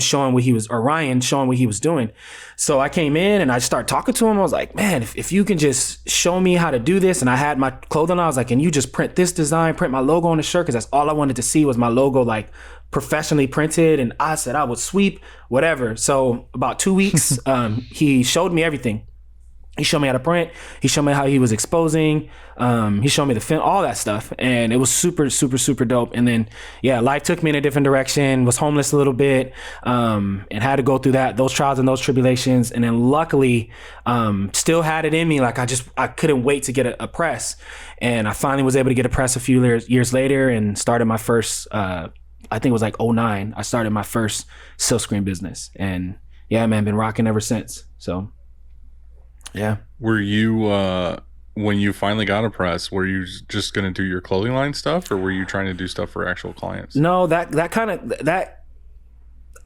Ryan showing what he was doing. So I came in and I started talking to him. I was like, man, if you can just show me how to do this. And I had my clothing on. I was like, can you just print this design, print my logo on the shirt? Because that's all I wanted to see was my logo like professionally printed. And I said I would sweep, whatever. So about 2 weeks, he showed me everything. He showed me how to print. He showed me how he was exposing. He showed me the film, all that stuff. And it was super, super, super dope. And then, yeah, life took me in a different direction, was homeless a little bit, and had to go through those trials and those tribulations. And then luckily, still had it in me. Like I couldn't wait to get a press. And I finally was able to get a press a few years later and started my first, I think it was like 2009. I started my first silkscreen business. And yeah, man, been rocking ever since. So. Yeah. Were you, when you finally got a press, were you just going to do your clothing line stuff or were you trying to do stuff for actual clients? No, that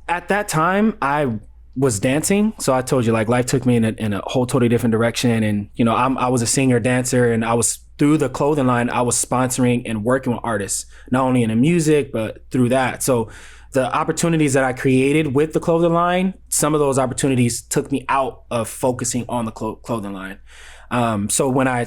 at that time I was dancing. So I told you like life took me in a whole totally different direction. And, I was a singer dancer and I was through the clothing line, I was sponsoring and working with artists, not only in the music, but through that. So the opportunities that I created with the clothing line, some of those opportunities took me out of focusing on the clothing line. So when I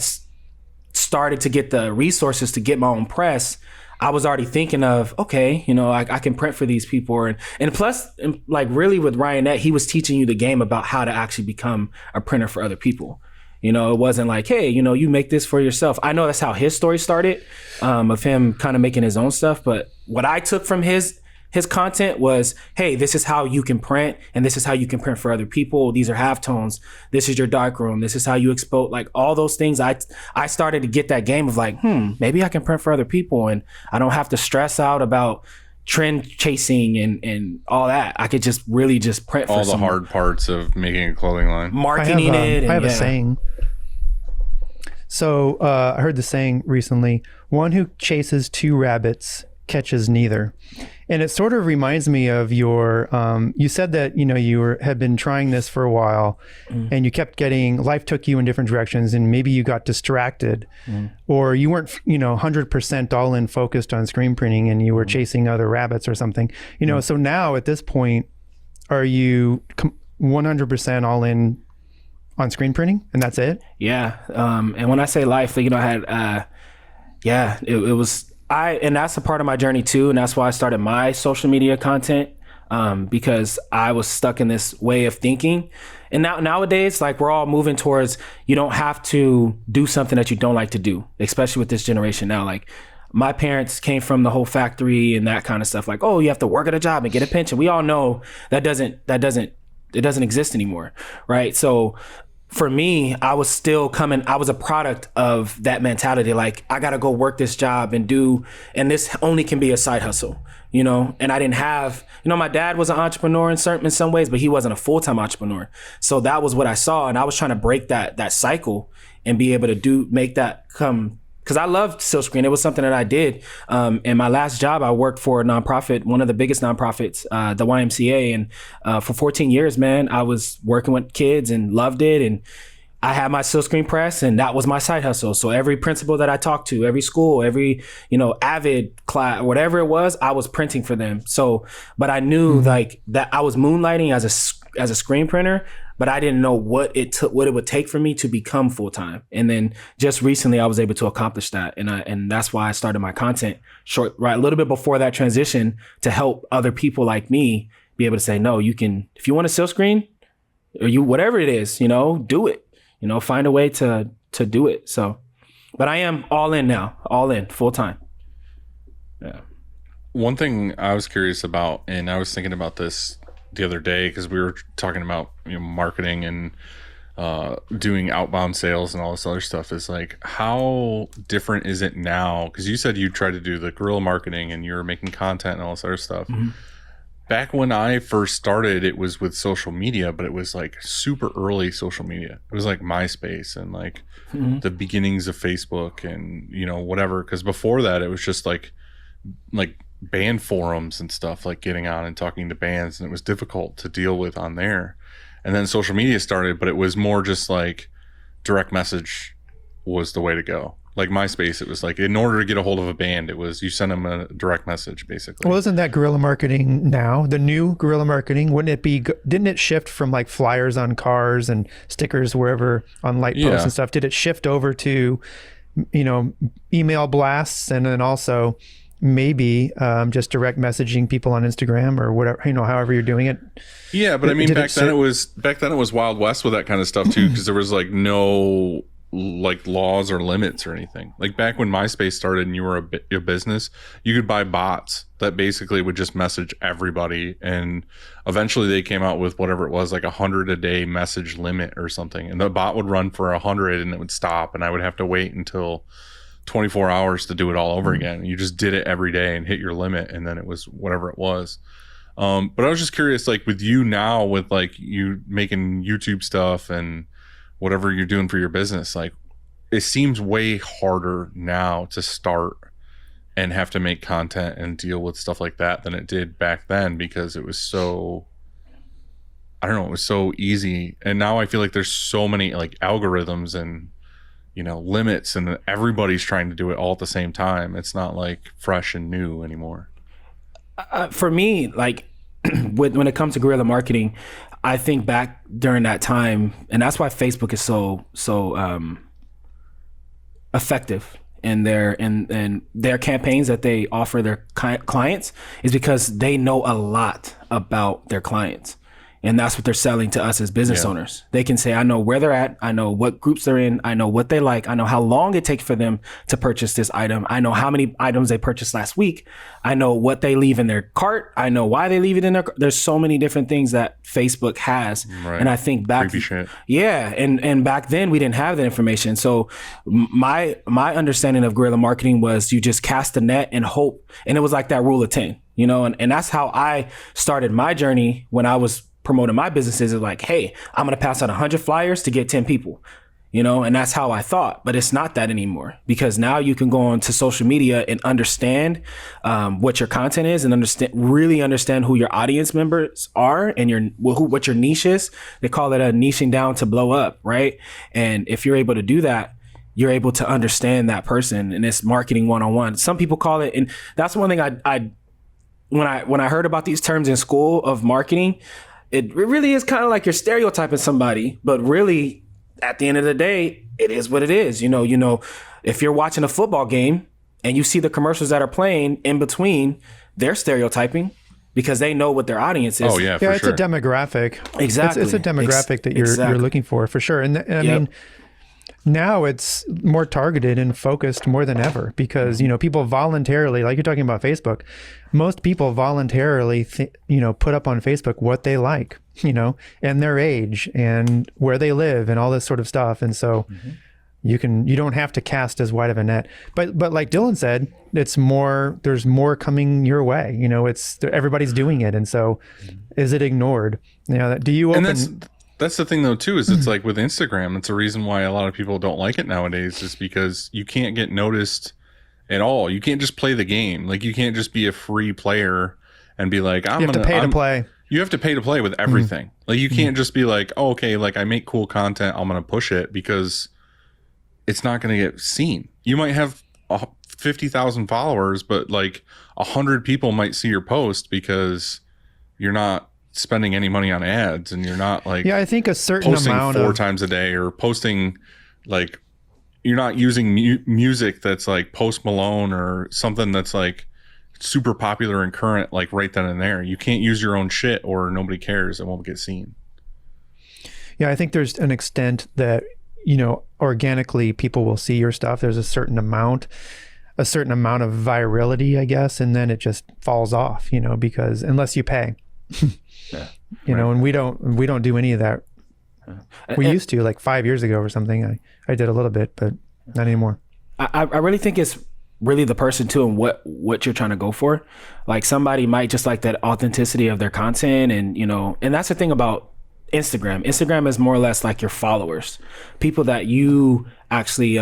started to get the resources to get my own press, I was already thinking of, okay, you know, I can print for these people. And plus, like really with Ryanette, he was teaching you the game about how to actually become a printer for other people. You know, it wasn't like, hey, you know, you make this for yourself. I know that's how his story started, of him kind of making his own stuff. But what I took from his content was, hey, this is how you can print, and this is how you can print for other people. These are halftones. This is your darkroom. This is how you expose, like all those things. I started to get that game of like, maybe I can print for other people, and I don't have to stress out about trend chasing and all that. I could just really just print for all the hard parts of making a clothing line, marketing it. I have a saying. So I heard the saying recently: one who chases two rabbits catches neither. And it sort of reminds me of your, you said that, you know, you had been trying this for a while and you kept life took you in different directions, and maybe you got distracted or you weren't, you know, 100% all in focused on screen printing and you were chasing other rabbits or something, you know. So now at this point, are you 100% all in on screen printing and that's it? Yeah. And when I say life, you know, I had, it was, and that's a part of my journey too. And that's why I started my social media content, because I was stuck in this way of thinking. And nowadays, like we're all moving towards, you don't have to do something that you don't like to do, especially with this generation now. Like my parents came from the whole factory and that kind of stuff. Like, oh, you have to work at a job and get a pension. We all know it doesn't exist anymore. Right. So for me, I was a product of that mentality. Like, I got to go work this job and this only can be a side hustle, you know? And I didn't have, you know, my dad was an entrepreneur in some ways, but he wasn't a full-time entrepreneur. So that was what I saw. And I was trying to break that cycle and be able to make that come, because I loved silkscreen. It was something that I did. In my last job, I worked for a nonprofit, one of the biggest nonprofits, the YMCA. And for 14 years, man, I was working with kids and loved it. And I had my silkscreen press, and that was my side hustle. So every principal that I talked to, every school, every, you know, Avid class, whatever it was, I was printing for them. So, but I knew like that I was moonlighting as a screen printer, but I didn't know what it would take for me to become full time. And then just recently, I was able to accomplish that, and that's why I started my content a little bit before that transition, to help other people like me be able to say, no, you can, if you want a silk screen, or you whatever it is, you know, do it. You know, find a way to do it. So, but I am all in now, all in, full time. Yeah. One thing I was curious about, and I was thinking about this the other day, because we were talking about, you know, marketing and doing outbound sales and all this other stuff, is like, how different is it now? Because you said you tried to do the guerrilla marketing and you were making content and all this other stuff. Mm-hmm. Back when I first started, it was with social media, but it was like super early social media. It was like MySpace and like the beginnings of Facebook and, you know, whatever. Because before that, it was just like band forums and stuff, like getting on and talking to bands, and it was difficult to deal with on there. And then social media started, but it was more just like direct message was the way to go. Like MySpace, it was like, in order to get a hold of a band, it was you send them a direct message, basically. Well, isn't that guerrilla marketing now? The new guerrilla marketing, didn't it shift from like flyers on cars and stickers wherever on light posts and stuff? Did it shift over to, you know, email blasts, and then also maybe just direct messaging people on Instagram or whatever, you know, however you're doing it? Yeah, but I mean, back then it was Wild West with that kind of stuff too, because there was like no like laws or limits or anything. Like back when MySpace started and you were a business, you could buy bots that basically would just message everybody, and eventually they came out with whatever it was, like 100 a day message limit or something, and the bot would run for 100 and it would stop, and I would have to wait until 24 hours to do it all over again. You just did it every day and hit your limit, and then it was whatever it was. But I was just curious, like with you now, with like you making YouTube stuff and whatever you're doing for your business, like it seems way harder now to start and have to make content and deal with stuff like that than it did back then, because it was so, I don't know, it was so easy. And now I feel like there's so many like algorithms and, you know, limits, and everybody's trying to do it all at the same time. It's not like fresh and new anymore. For me, like when it comes to guerrilla marketing, I think back during that time, and that's why Facebook is so effective in their campaigns that they offer their clients is because they know a lot about their clients. And that's what they're selling to us as business owners. They can say, I know where they're at. I know what groups they're in. I know what they like. I know how long it takes for them to purchase this item. I know how many items they purchased last week. I know what they leave in their cart. I know why they leave it in their cart. There's so many different things that Facebook has. Right. And I think back, and back then we didn't have that information. So my understanding of guerrilla marketing was you just cast the net and hope. And it was like that rule of 10, you know, and that's how I started my journey when I was promoting my businesses. Is like, hey, I'm going to pass out 100 flyers to get 10 people, you know, and that's how I thought. But it's not that anymore, because now you can go on to social media and understand what your content is and really understand who your audience members are and what your niche is. They call it a niching down to blow up, right? And if you're able to do that, you're able to understand that person, and it's marketing 101. Some people call it, and that's one thing when I heard about these terms in school of marketing, it really is kind of like you're stereotyping somebody, but really at the end of the day, it is what it is. You know, if you're watching a football game and you see the commercials that are playing in between, they're stereotyping because they know what their audience is. Oh yeah, for it's sure. a demographic. Exactly. It's a demographic that you're looking for sure. And I mean, now it's more targeted and focused more than ever because, you know, people voluntarily, like you're talking about Facebook, most people voluntarily, put up on Facebook what they like, you know, and their age and where they live and all this sort of stuff. And so you don't have to cast as wide of a net, but like Dylan said, there's more coming your way. You know, everybody's doing it. And so is it ignored? You know, do you open... That's the thing though too, is it's like with Instagram, it's a reason why a lot of people don't like it nowadays, is because you can't get noticed at all. You can't just play the game. Like you can't just be a free player and be like, you have to pay to play. You have to pay to play with everything. Like you can't just be like, oh, okay, like I make cool content, I'm going to push it, because it's not going to get seen. You might have 50,000 followers, but like 100 people might see your post because you're not spending any money on ads, and you're not like I think a certain posting amount 4 times a day, or posting like you're not using music that's like Post Malone or something that's like super popular and current, like right then and there. You can't use your own shit or nobody cares. It won't get seen. Yeah, I think there's an extent that, you know, organically people will see your stuff. There's a certain amount of virality, I guess, and then it just falls off, you know, because unless you pay. You know, and we don't do any of that. We used to, like 5 years ago or something. I did a little bit, but not anymore. I really think it's really the person too, and what you're trying to go for. Like somebody might just like that authenticity of their content, and you know, and that's the thing about Instagram. Instagram is more or less like your followers, people that you actually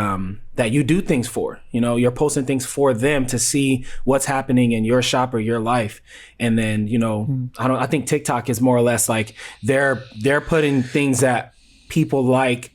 that you do things for. You know, you're posting things for them to see what's happening in your shop or your life. And then, you know, I think TikTok is more or less like they're putting things that people like.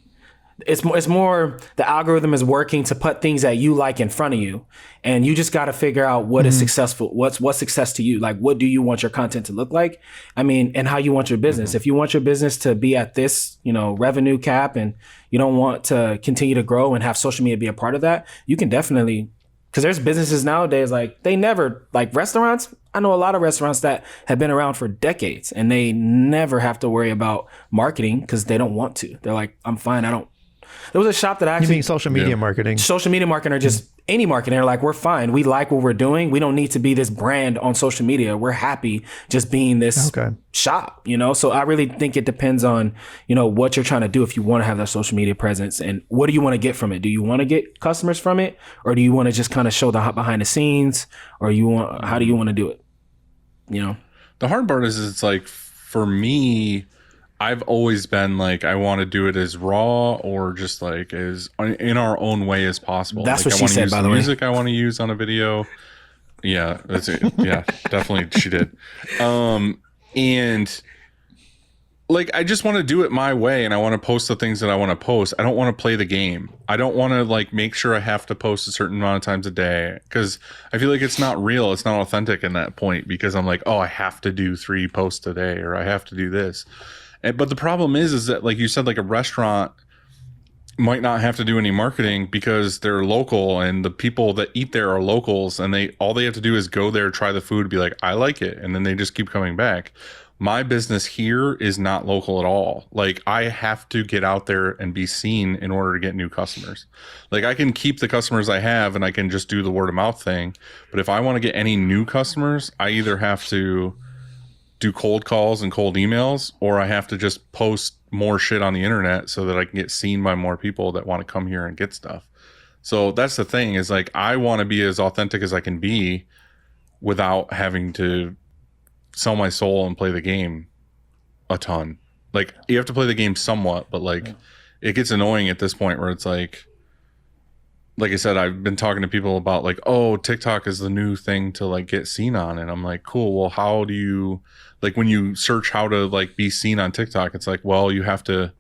It's more the algorithm is working to put things that you like in front of you, and you just got to figure out what is successful. What's success to you? Like, what do you want your content to look like? I mean, and how you want your business. If you want your business to be at this, you know, revenue cap, and you don't want to continue to grow and have social media be a part of that, you can definitely, because there's businesses nowadays, like they never, like restaurants. I know a lot of restaurants that have been around for decades and they never have to worry about marketing because they don't want to. They're like, I'm fine. There was a shop that actually... You mean social media marketing? Social media marketing, or just any marketing. They're like, we're fine. We like what we're doing. We don't need to be this brand on social media. We're happy just being this shop, you know? So I really think it depends on, you know, what you're trying to do if you want to have that social media presence, and what do you want to get from it? Do you want to get customers from it, or do you want to just kind of show the behind the scenes, or how do you want to do it? You know? The hard part is it's like, for me, I've always been like, I want to do it as raw or just like as in our own way as possible. That's like, what she said, by the way. Music I want to use on a video. Yeah, that's it. Yeah, definitely she did. And like, I just want to do it my way, and I want to post the things that I want to post. I don't want to play the game. I don't want to like make sure I have to post a certain amount of times a day, because I feel like it's not real. It's not authentic in that point, because I'm like, oh, I have to do 3 posts a day, or I have to do this. But the problem is that, like you said, like a restaurant might not have to do any marketing because they're local and the people that eat there are locals, and all they have to do is go there, try the food, be like, I like it, and then they just keep coming back. My business here is not local at all. Like, I have to get out there and be seen in order to get new customers. Like, I can keep the customers I have and I can just do the word of mouth thing. But if I want to get any new customers, I either have to do cold calls and cold emails, or I have to just post more shit on the internet so that I can get seen by more people that want to come here and get stuff. So that's the thing, is like, I want to be as authentic as I can be without having to sell my soul and play the game a ton. Like, you have to play the game somewhat, but like, it gets annoying at this point where it's like I said, I've been talking to people about like, oh, TikTok is the new thing to like get seen on. And I'm like, cool. Well, how do you, like, when you search how to like be seen on TikTok, it's like, well, you have to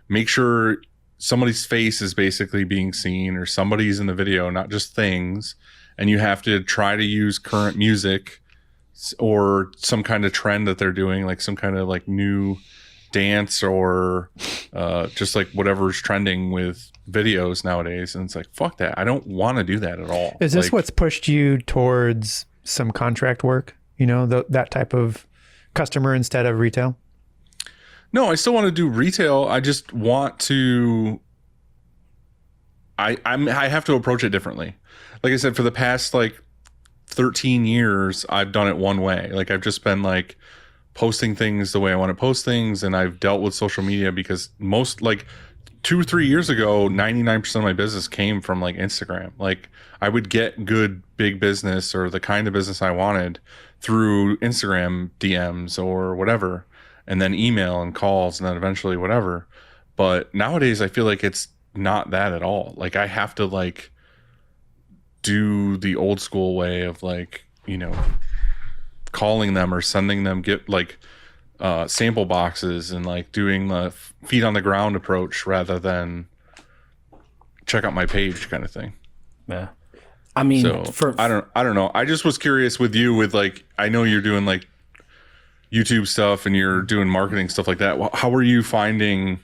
make sure somebody's face is basically being seen, or somebody's in the video, not just things. And you have to try to use current music or some kind of trend that they're doing, like some kind of like new dance, or just like whatever's trending with videos nowadays. And it's like, fuck that. I don't want to do that at all. Is this like, what's pushed you towards some contract work? You know, that type of customer instead of retail? No, I still want to do retail. I just want to, I have to approach it differently. Like I said, for the past like 13 years, I've done it one way. Like, I've just been like posting things the way I want to post things. And I've dealt with social media because most, like 2 or 3 years ago, 99% of my business came from like Instagram. Like, I would get good big business or the kind of business I wanted through Instagram DMs or whatever, and then email and calls, and then eventually whatever. But nowadays I feel like it's not that at all. Like, I have to like do the old school way of like, you know, calling them or sending them sample boxes and like doing the feet on the ground approach rather than check out my page kind of thing. Yeah. I mean, so I don't know. I just was curious with you, with like, I know you're doing like YouTube stuff and you're doing marketing stuff like that. How are you finding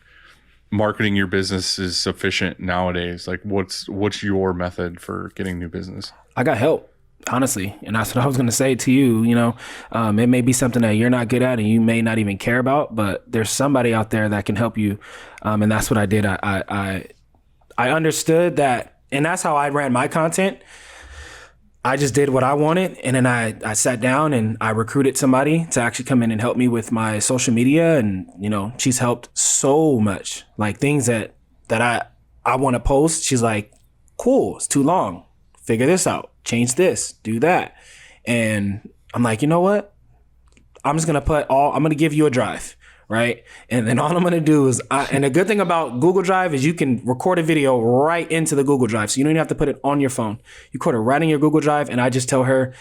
marketing your business is sufficient nowadays? Like, what's your method for getting new business? I got help, honestly. And that's what I was going to say to you. You know, it may be something that you're not good at and you may not even care about, but there's somebody out there that can help you. And that's what I did. I understood that. And that's how I ran my content. I just did what I wanted. And then I sat down and I recruited somebody to actually come in and help me with my social media. And, you know, she's helped so much, like things that I want to post. She's like, cool, it's too long. Figure this out, change this, do that. And I'm like, you know what? I'm going to give you a drive. Right. And then all I'm going to do is, and the good thing about Google Drive is you can record a video right into the Google Drive. So you don't even have to put it on your phone. You record it right in your Google Drive. And I just tell her,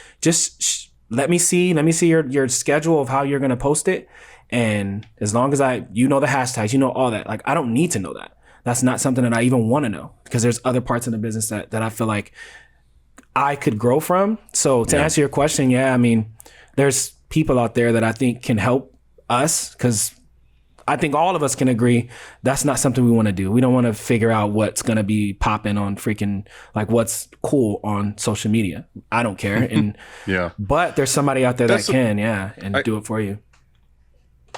let me see your schedule of how you're going to post it. And as long as you know the hashtags, you know, all that, like, I don't need to know that. That's not something that I even want to know, because there's other parts in the business that I feel like I could grow from. So to answer your question, I mean, there's people out there that I think can help us, because I think all of us can agree that's not something we want to do. We don't want to figure out what's going to be popping on freaking, like, what's cool on social media. I don't care. And but there's somebody out there that can, do it for you.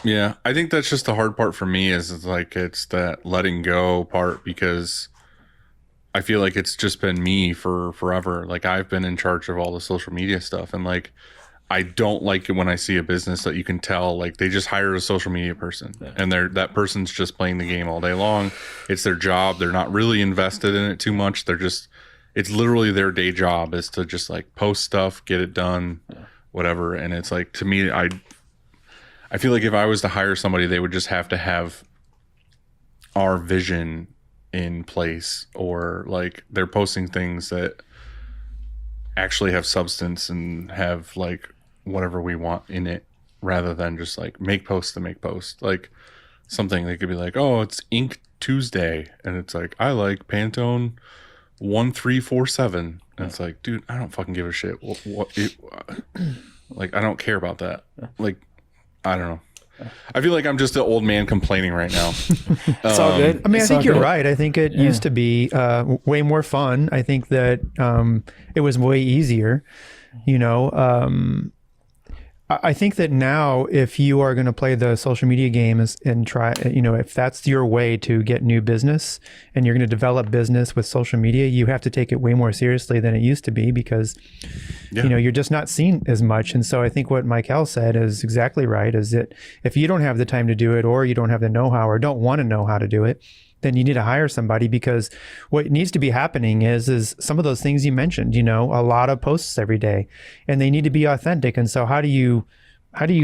Yeah, I think that's just the hard part for me, is it's that letting go part, because I feel like it's just been me for forever. Like, I've been in charge of all the social media stuff, and like, I don't like it when I see a business that you can tell, like, they just hired a social media person and that person's just playing the game all day long. It's their job. They're not really invested in it too much. It's literally their day job is to just like post stuff, get it done, whatever. And it's like, to me, I feel like if I was to hire somebody, they would just have to have our vision in place, or like they're posting things that actually have substance and have like whatever we want in it, rather than just like make posts to make posts. Like, something they could be like, oh, it's Ink Tuesday, and it's like, I like Pantone 1347, and it's like, dude, I don't fucking give a shit. Like, I don't care about that. Like, I don't know. I feel like I'm just an old man complaining right now. It's all good. I mean, I It's think all you're good. right. I think it used to be way more fun. I think that it was way easier. You know, I think that now, if you are going to play the social media game and try, you know, if that's your way to get new business and you're going to develop business with social media, you have to take it way more seriously than it used to be because, you know, you're just not seen as much. And so I think what Mykel said is exactly right, is that if you don't have the time to do it, or you don't have the know-how, or don't want to know how to do it, then you need to hire somebody, because what needs to be happening is some of those things you mentioned, you know, a lot of posts every day, and they need to be authentic. And so how do you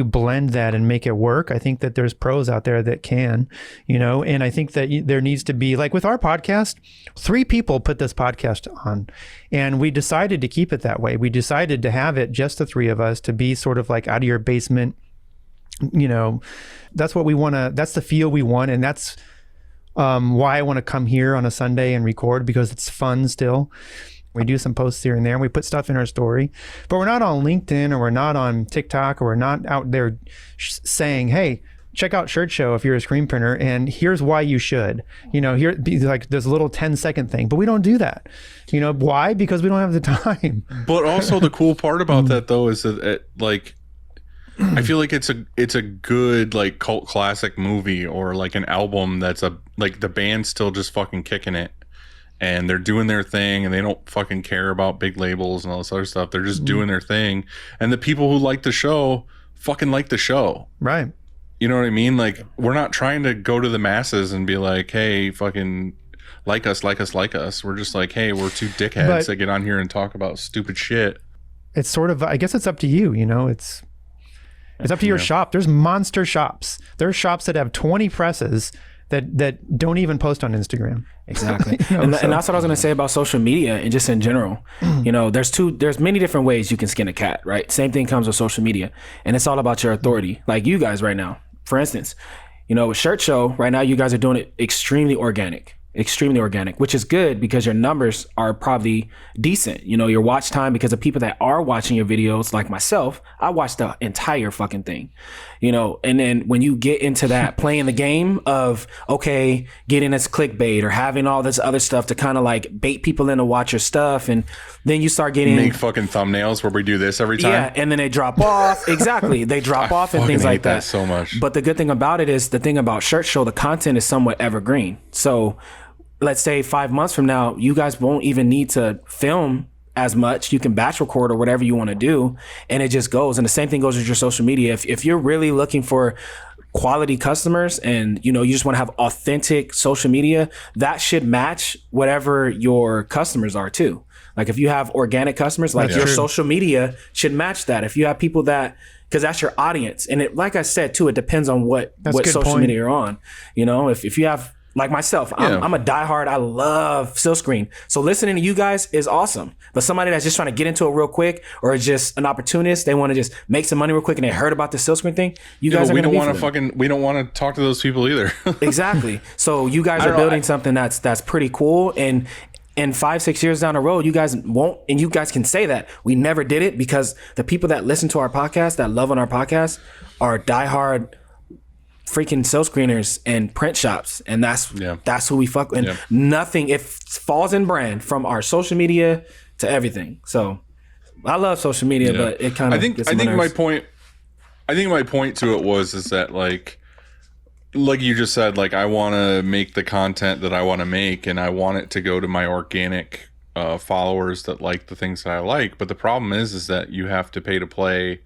blend that and make it work? I think that there's pros out there that can, you know, and I think that there needs to be, like with our podcast, 3 people put this podcast on, and we decided to keep it that way. We decided to have it just the 3 of us, to be sort of like out of your basement, you know. That's what we want to, that's the feel we want. And that's why I want to come here on a Sunday and record, because it's fun still. We do some posts here and there, and we put stuff in our story, but we're not on LinkedIn, or we're not on TikTok, or we're not out there saying, hey, check out Shirt Show if you're a screen printer, and here's why you should, you know, here be like this little 10-second thing. But we don't do that. You know why? Because we don't have the time. But also the cool part about that though is that like, I feel like it's a good like cult classic movie, or like an album that's like the band's still just fucking kicking it, and they're doing their thing, and they don't fucking care about big labels and all this other stuff. They're just doing their thing, and the people who like the show fucking like the show. Right. You know what I mean? Like, we're not trying to go to the masses and be like, hey, fucking like us. We're just like, hey, we're 2 dickheads that get on here and talk about stupid shit. It's sort of, I guess it's up to you, you know, it's up to your shop. There's monster shops. There's shops that have 20 presses that don't even post on Instagram. Exactly. You know, and that's what I was going to say about social media and just in general. You know, there's many different ways you can skin a cat, right? Same thing comes with social media, and it's all about your authority. Like you guys right now, for instance, you know, with Shirt Show right now, you guys are doing it extremely organic, which is good because your numbers are probably decent. You know, your watch time, because of people that are watching your videos, like myself, I watch the entire fucking thing, you know. And then when you get into that playing the game of, okay, getting this clickbait or having all this other stuff to kind of like bait people in to watch your stuff, and then you start getting make fucking thumbnails where we do this every time. Yeah, and then they drop off. Exactly. They drop off and things like that. So much. But the good thing about it is, the thing about Shirt Show, the content is somewhat evergreen. So let's say 5 months from now, you guys won't even need to film as much. You can batch record or whatever you want to do, and it just goes. And the same thing goes with your social media. If you're really looking for quality customers, and you know, you just want to have authentic social media, that should match whatever your customers are too. Like if you have organic customers, like your social media should match that. If you have people that, because that's your audience, and it, like I said too, it depends on what social media you're on. You know, if you have, like myself, I'm a diehard. I love Silk Screen. So listening to you guys is awesome. But somebody that's just trying to get into it real quick, or is just an opportunist, they want to just make some money real quick, and they heard about the Silk Screen thing, you guys are we going to don't want to we don't want to talk to those people either. Exactly. So you guys are building something that's pretty cool, and 5-6 years down the road, you guys won't, and you guys can say that we never did it, because the people that listen to our podcast, that love on our podcast, are diehard freaking silk screeners and print shops, and that's who we fuck with. And nothing, it falls in brand from our social media to everything. So I love social media, but it kind of, I think my point to it was is that like you just said, like, I want to make the content that I want to make, and I want it to go to my organic followers that like the things that I like. But the problem is that you have to pay to play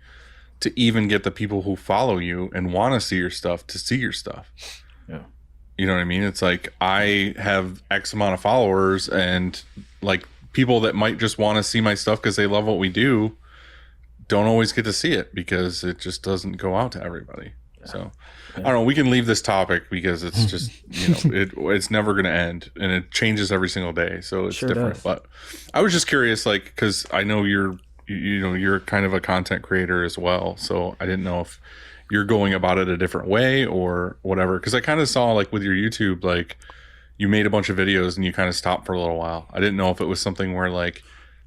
to even get the people who follow you and want to see your stuff to see your stuff. Yeah. You know what I mean? It's like, I have X amount of followers, and like people that might just want to see my stuff because they love what we do don't always get to see it, because it just doesn't go out to everybody. Yeah. So I don't know, we can leave this topic because it's just, you know, it's never going to end, and it changes every single day. So it's different. Does. But I was just curious, like, because I know you're kind of a content creator as well. So I didn't know if you're going about it a different way or whatever. Because I kind of saw, like, with your YouTube, like, you made a bunch of videos and you kind of stopped for a little while. I didn't know if it was something where, like,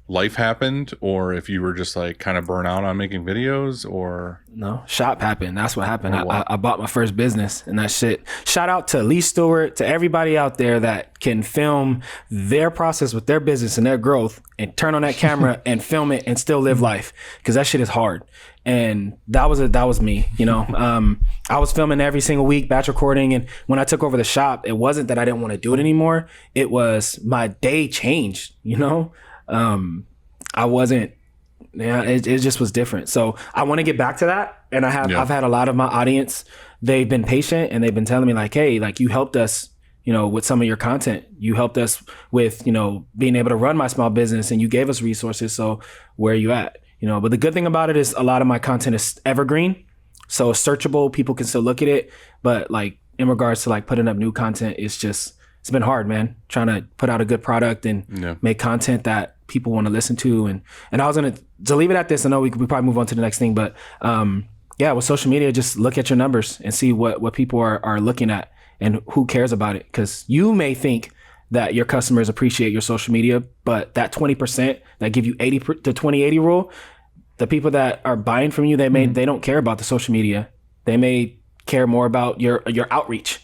life happened, or if you were just like kind of burnt out on making videos, or No, shop happened. That's what happened. Or what? I bought my first business and that shit. Shout out to Lee Stewart, to everybody out there that can film their process with their business and their growth and turn on that camera and film it and still live life. Cause that shit is hard. And that was me, you know. I was filming every single week, batch recording. And when I took over the shop, it wasn't that I didn't want to do it anymore. It was my day changed, you know. I wasn't, it just was different. So I want to get back to that. And I've had a lot of my audience, they've been patient and they've been telling me like, hey, like you helped us, you know, with some of your content. You helped us with, you know, being able to run my small business and you gave us resources. So where are you at? You know, but the good thing about it is a lot of my content is evergreen. So it's searchable. People can still look at it. But like in regards to like putting up new content, it's been hard, man, trying to put out a good product and make content that people want to listen to. And I was going to leave it at this. I know we probably move on to the next thing, but with social media, just look at your numbers and see what people are looking at and who cares about it. Because you may think that your customers appreciate your social media, but that 20% that give you 80 to 20-80 rule, the people that are buying from you, they don't care about the social media. They may care more about your outreach.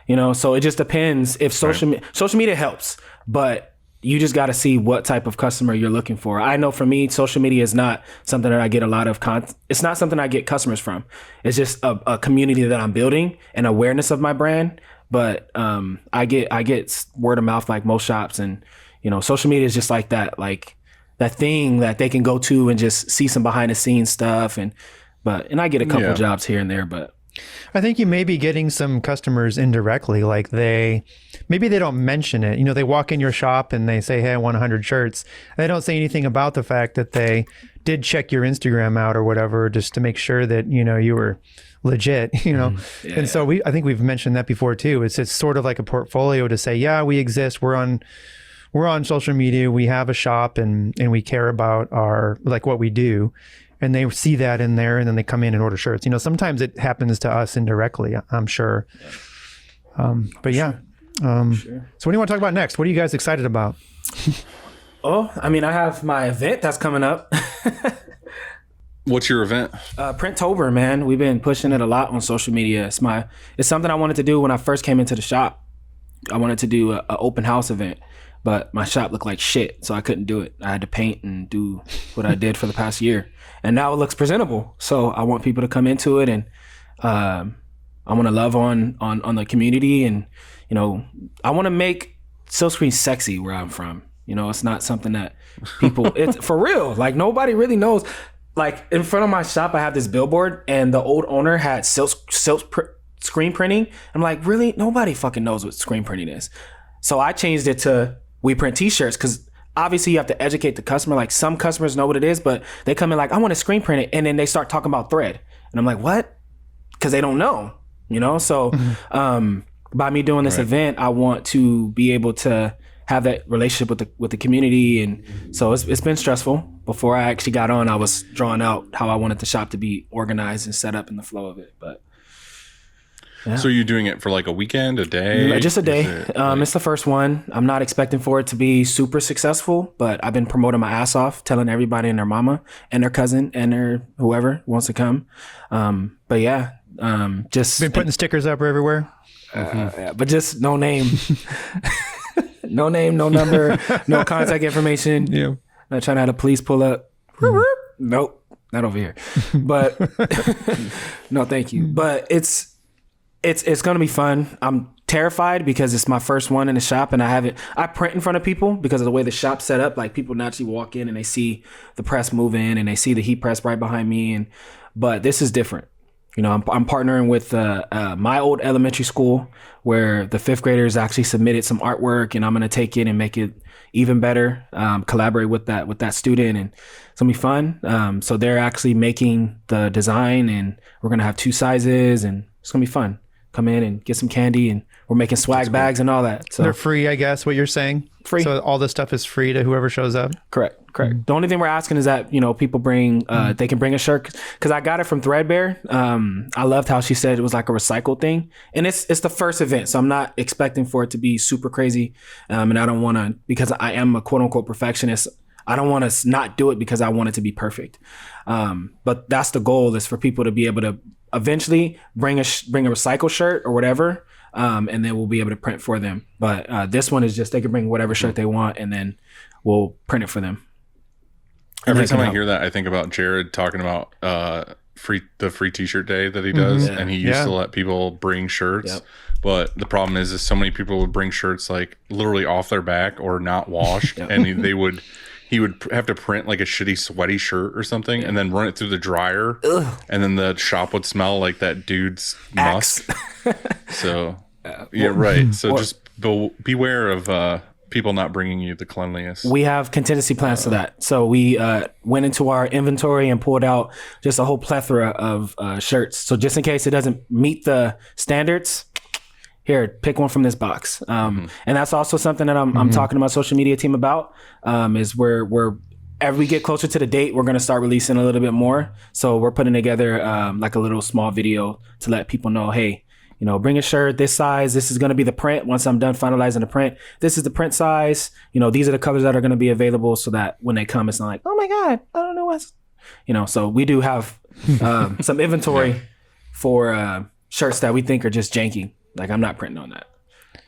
You know, so it just depends if social media helps, but you just got to see what type of customer you're looking for. I know for me, social media is not something that I get a lot of it's not something I get customers from. It's just a community that I'm building and awareness of my brand. But I get word of mouth like most shops, and you know, social media is just like that thing that they can go to and just see some behind the scenes stuff. And I get a couple jobs here and there, but I think you may be getting some customers indirectly, like maybe they don't mention it. You know, they walk in your shop and they say, hey, I want 100 shirts. They don't say anything about the fact that they did check your Instagram out or whatever, just to make sure that, you know, you were legit, you know? And so I think we've mentioned that before too. It's sort of like a portfolio to say, yeah, we exist. We're on social media. We have a shop and we care about what we do. And they see that in there, and then they come in and order shirts. You know, sometimes it happens to us indirectly, I'm sure. But yeah. So what do you want to talk about next? What are you guys excited about? I mean, I have my event that's coming up. What's your event? Printtober, man. We've been pushing it a lot on social media. It's something I wanted to do when I first came into the shop. I wanted to do an open house event, but my shop looked like shit, so I couldn't do it. I had to paint and do what I did for the past year. And now it looks presentable. So I want people to come into it, and I want to love on the community. And, you know, I want to make Silkscreen sexy where I'm from. You know, it's not something that people, it's for real. Like nobody really knows. Like in front of my shop, I have this billboard, and the old owner had screen printing. I'm like, really? Nobody fucking knows what screen printing is. So I changed it to we print t-shirts, because obviously you have to educate the customer. Like some customers know what it is, but they come in like, I want to screen print it. And then they start talking about thread. And I'm like, what? Because they don't know, you know? So by me doing this event, I want to be able to have that relationship with the community. And so it's been stressful. Before I actually got on, I was drawing out how I wanted the shop to be organized and set up in the flow of it. But yeah. So you're doing it for like a weekend, a day? Just a day. It's the first one. I'm not expecting for it to be super successful, but I've been promoting my ass off, telling everybody and their mama and their cousin and their whoever wants to come. But yeah, just been putting stickers up everywhere. Yeah, but just no name, no name, no number, no contact information. Yeah, not trying to have the police pull up. Nope, not over here. But no, thank you. But it's going to be fun. I'm terrified because it's my first one in the shop, and I print in front of people because of the way the shop's set up. Like people naturally walk in and they see the press move in and they see the heat press right behind me. But this is different. You know, I'm partnering with my old elementary school where the fifth graders actually submitted some artwork, and I'm going to take it and make it even better, collaborate with that student, and it's going to be fun. So they're actually making the design, and we're going to have 2 sizes, and it's going to be fun. Come in and get some candy, and we're making swag bags and all that. So they're free, I guess, what you're saying? Free. So all this stuff is free to whoever shows up? Correct. The only thing we're asking is that, you know, people bring, they can bring a shirt, because I got it from Threadbare. I loved how she said it was like a recycled thing, and it's the first event, so I'm not expecting for it to be super crazy. And I don't want to, because I am a quote unquote perfectionist, I don't want to not do it because I want it to be perfect. But that's the goal, is for people to be able to eventually bring a recycle shirt or whatever, and then we'll be able to print for them. But this one is just they can bring whatever shirt they want, and then we'll print it for them. Every time I hear that, I think about Jared talking about the free t-shirt day that he does, and he used to let people bring shirts. Yep. But the problem is so many people would bring shirts like literally off their back or not washed, and he would have to print like a shitty sweaty shirt or something, and then run it through the dryer, and then the shop would smell like that dude's musk. So right. So just beware of people not bringing you the cleanliness. We have contingency plans for that. So we went into our inventory and pulled out just a whole plethora of shirts. So just in case it doesn't meet the standards, here, pick one from this box. And that's also something that I'm talking to my social media team about, is we're as we get closer to the date, we're going to start releasing a little bit more. So we're putting together like a little small video to let people know, hey, you know, bring a shirt this size. This is going to be the print. Once I'm done finalizing the print, this is the print size. You know, these are the colors that are going to be available, so that when they come, it's not like, oh my God, I don't know what's, you know. So we do have some inventory for shirts that we think are just janky. Like, I'm not printing on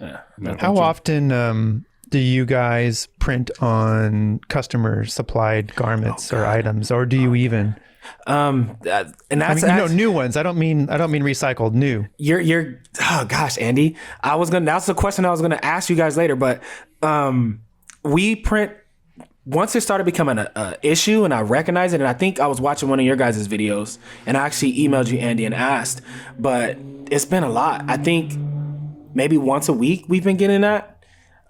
that. How often do you guys print on customer supplied garments or items, or do you even? And that's new ones. I don't mean recycled, new. You're oh gosh, Andy. That's the question I was gonna ask you guys later, but we print once it started becoming a issue, and I recognized it, and I think I was watching one of your guys' videos, and I actually emailed you, Andy, and asked, but it's been a lot. I think maybe once a week we've been getting that.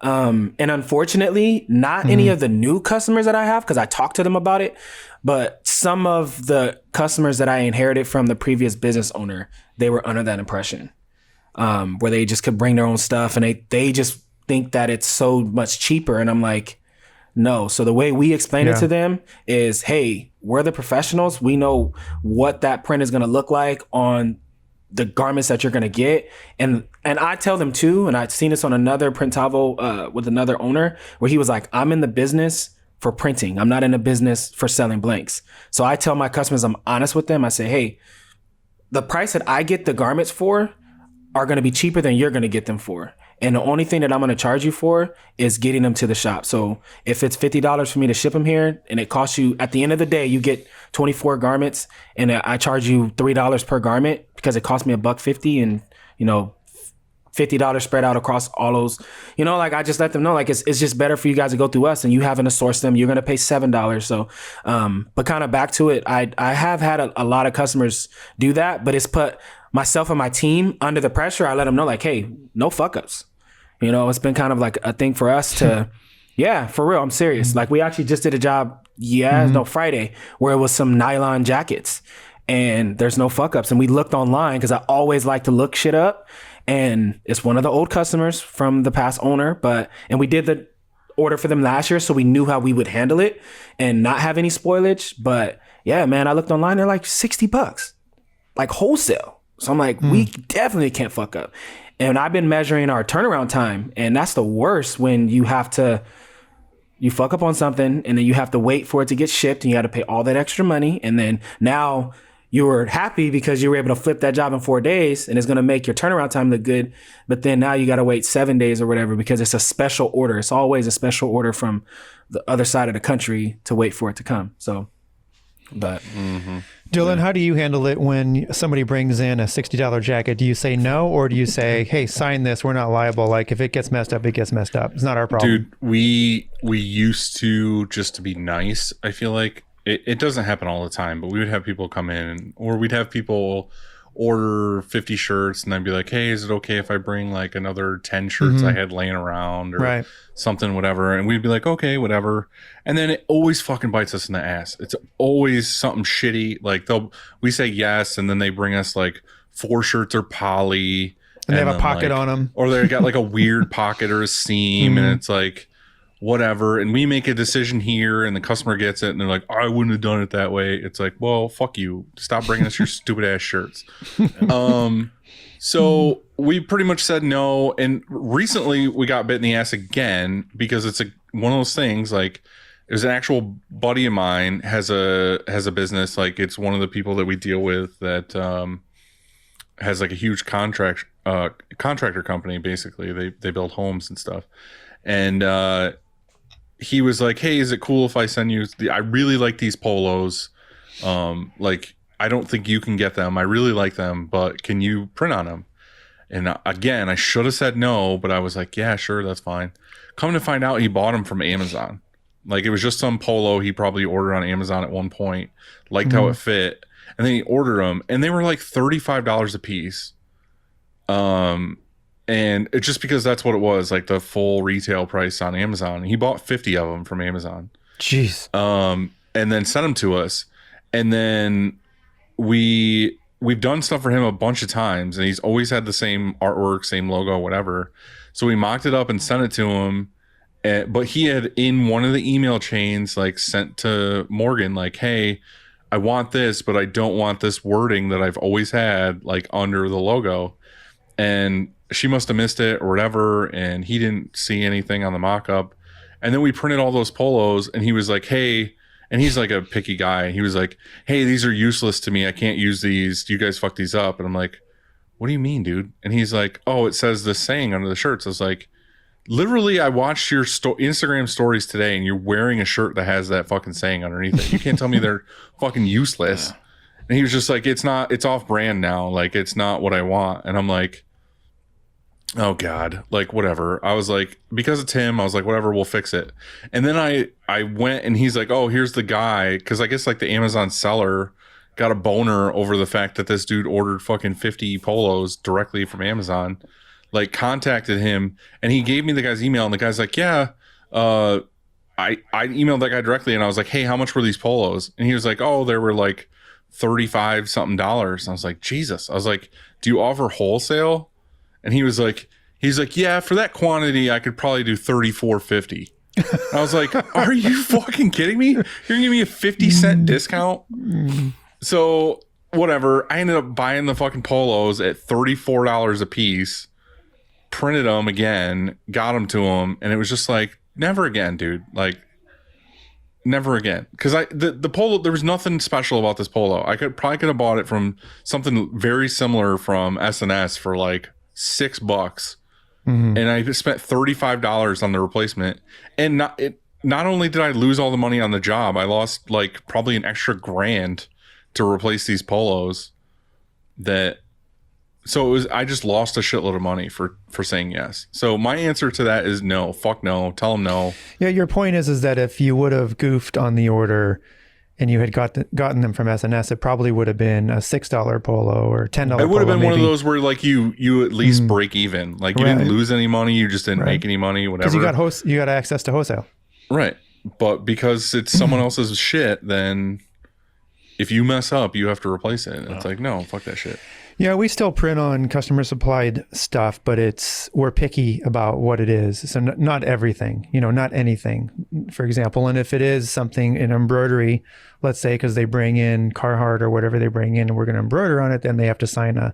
And unfortunately, not any of the new customers that I have, because I talked to them about it, but some of the customers that I inherited from the previous business owner, they were under that impression, where they just could bring their own stuff, and they just think that it's so much cheaper. And I'm like, no. So the way we explain it to them is, hey, we're the professionals. We know what that print is going to look like on the garments that you're going to get. And I tell them too, and I've seen this on another Printavo with another owner, where he was like, I'm in the business for printing. I'm not in the business for selling blanks. So I tell my customers, I'm honest with them. I say, hey, the price that I get the garments for are going to be cheaper than you're going to get them for. And the only thing that I'm going to charge you for is getting them to the shop. So if it's $50 for me to ship them here, and it costs you, at the end of the day, you get 24 garments, and I charge you $3 per garment because it cost me $1.50, and, you know, $50 spread out across all those, you know, like, I just let them know, like, it's just better for you guys to go through us, and you having to source them, you're going to pay $7. So, but kind of back to it, I have had a lot of customers do that, but it's put myself and my team under the pressure. I let them know, like, hey, no fuck ups. You know, it's been kind of like a thing for us to, yeah, for real. I'm serious. Like, we actually just did a job, Friday, where it was some nylon jackets, and there's no fuck ups. And we looked online, because I always like to look shit up. And it's one of the old customers from the past owner, and we did the order for them last year, so we knew how we would handle it and not have any spoilage. But yeah, man, I looked online, they're like $60, like wholesale. So I'm like, we definitely can't fuck up. And I've been measuring our turnaround time, and that's the worst, when you fuck up on something, and then you have to wait for it to get shipped, and you got to pay all that extra money. And then now you were happy because you were able to flip that job in 4 days, and it's going to make your turnaround time look good. But then now you got to wait 7 days or whatever, because it's a special order. It's always a special order from the other side of the country to wait for it to come. So, but Dylan, how do you handle it when somebody brings in a $60 jacket? Do you say no, or do you say, hey, sign this, we're not liable? Like, if it gets messed up, it gets messed up. It's not our problem. Dude, we used to, just to be nice, I feel like it doesn't happen all the time, but we would have people come in, or we'd have people order 50 shirts, and then be like, hey, is it okay if I bring like another 10 shirts I had laying around, or something, whatever? And we'd be like, okay, whatever. And then it always fucking bites us in the ass. It's always something shitty. Like, we say yes, and then they bring us like 4 shirts or poly, and they have a pocket on them, or they got like a weird pocket or a seam, and it's like, whatever. And we make a decision here, and the customer gets it, and they're like, I wouldn't have done it that way. It's like, well, fuck you. Stop bringing us your stupid ass shirts. So we pretty much said no. And recently we got bit in the ass again, because it's one of those things, like, it was an actual buddy of mine has a business. Like it's one of the people that we deal with that has like a huge contractor company. Basically, they build homes and stuff. And he was like, "Hey, is it cool if I send you? I really like these polos. Like I don't think you can get them. I really like them, but can you print on them?" And again, I should have said no, but I was like, "Yeah, sure, that's fine." Come to find out, he bought them from Amazon. Like it was just some polo he probably ordered on Amazon at one point, liked how it fit, and then he ordered them, and they were like $35 a piece. And it's just because that's what it was, like the full retail price on Amazon. He bought 50 of them from Amazon. Jeez. And then sent them to us, and then we've done stuff for him a bunch of times, and he's always had the same artwork, same logo, whatever. So we mocked it up and sent it to him. But he had in one of the email chains like sent to Morgan like, "Hey, I want this, but I don't want this wording that I've always had like under the logo." And she must have missed it or whatever, and he didn't see anything on the mock-up. And then we printed all those polos, and he was like, "Hey," and he's like a picky guy. He was like, "Hey, these are useless to me. I can't use these. Do you guys fuck these up?" And I'm like, "What do you mean, dude?" And he's like, "Oh, it says this saying under the shirts." I was like, "Literally, I watched your Instagram stories today, and you're wearing a shirt that has that fucking saying underneath it. You can't tell me they're fucking useless." Yeah. And he was just like, "It's off brand now. Like, it's not what I want." And I'm like, "Oh God," like whatever. I was like, because it's him, I was like, whatever, we'll fix it. And then I went, and he's like, "Oh, here's the guy," because I guess like the Amazon seller got a boner over the fact that this dude ordered fucking 50 polos directly from Amazon. Like contacted him, and he gave me the guy's email, and the guy's like, "Yeah, I emailed that guy directly," and I was like, "Hey, how much were these polos?" And he was like, "Oh, they were like $35 something." And I was like, Jesus. I was like, "Do you offer wholesale?" And he's like, "Yeah, for that quantity, I could probably do $34.50." I was like, "Are you fucking kidding me? You're gonna give me a 50-cent discount?" So whatever. I ended up buying the fucking polos at $34 a piece. Printed them again, got them to him, and it was just like, never again, dude. Like, never again. Because the polo, there was nothing special about this polo. I could have bought it from something very similar from S&S for like $6, and I spent $35 on the replacement. And not only did I lose all the money on the job, I lost like probably an extra $1,000 to replace these polos. So I just lost a shitload of money for saying yes. So my answer to that is no. Fuck no. Tell them no. Yeah, your point is that if you would have goofed on the order and you had gotten them from S&S, it probably would have been a $6 polo or $10 polo. It would have been one of those where like you at least break even. Like you didn't lose any money, you just didn't make any money, whatever. Because you got access to wholesale. Right. But because it's someone else's shit, then if you mess up, you have to replace it. It's like, no, fuck that shit. Yeah, we still print on customer supplied stuff, but we're picky about what it is. So not everything, not anything, for example. And if it is something in embroidery, let's say, because they bring in Carhartt or whatever they bring in, and we're going to embroider on it, then they have to sign a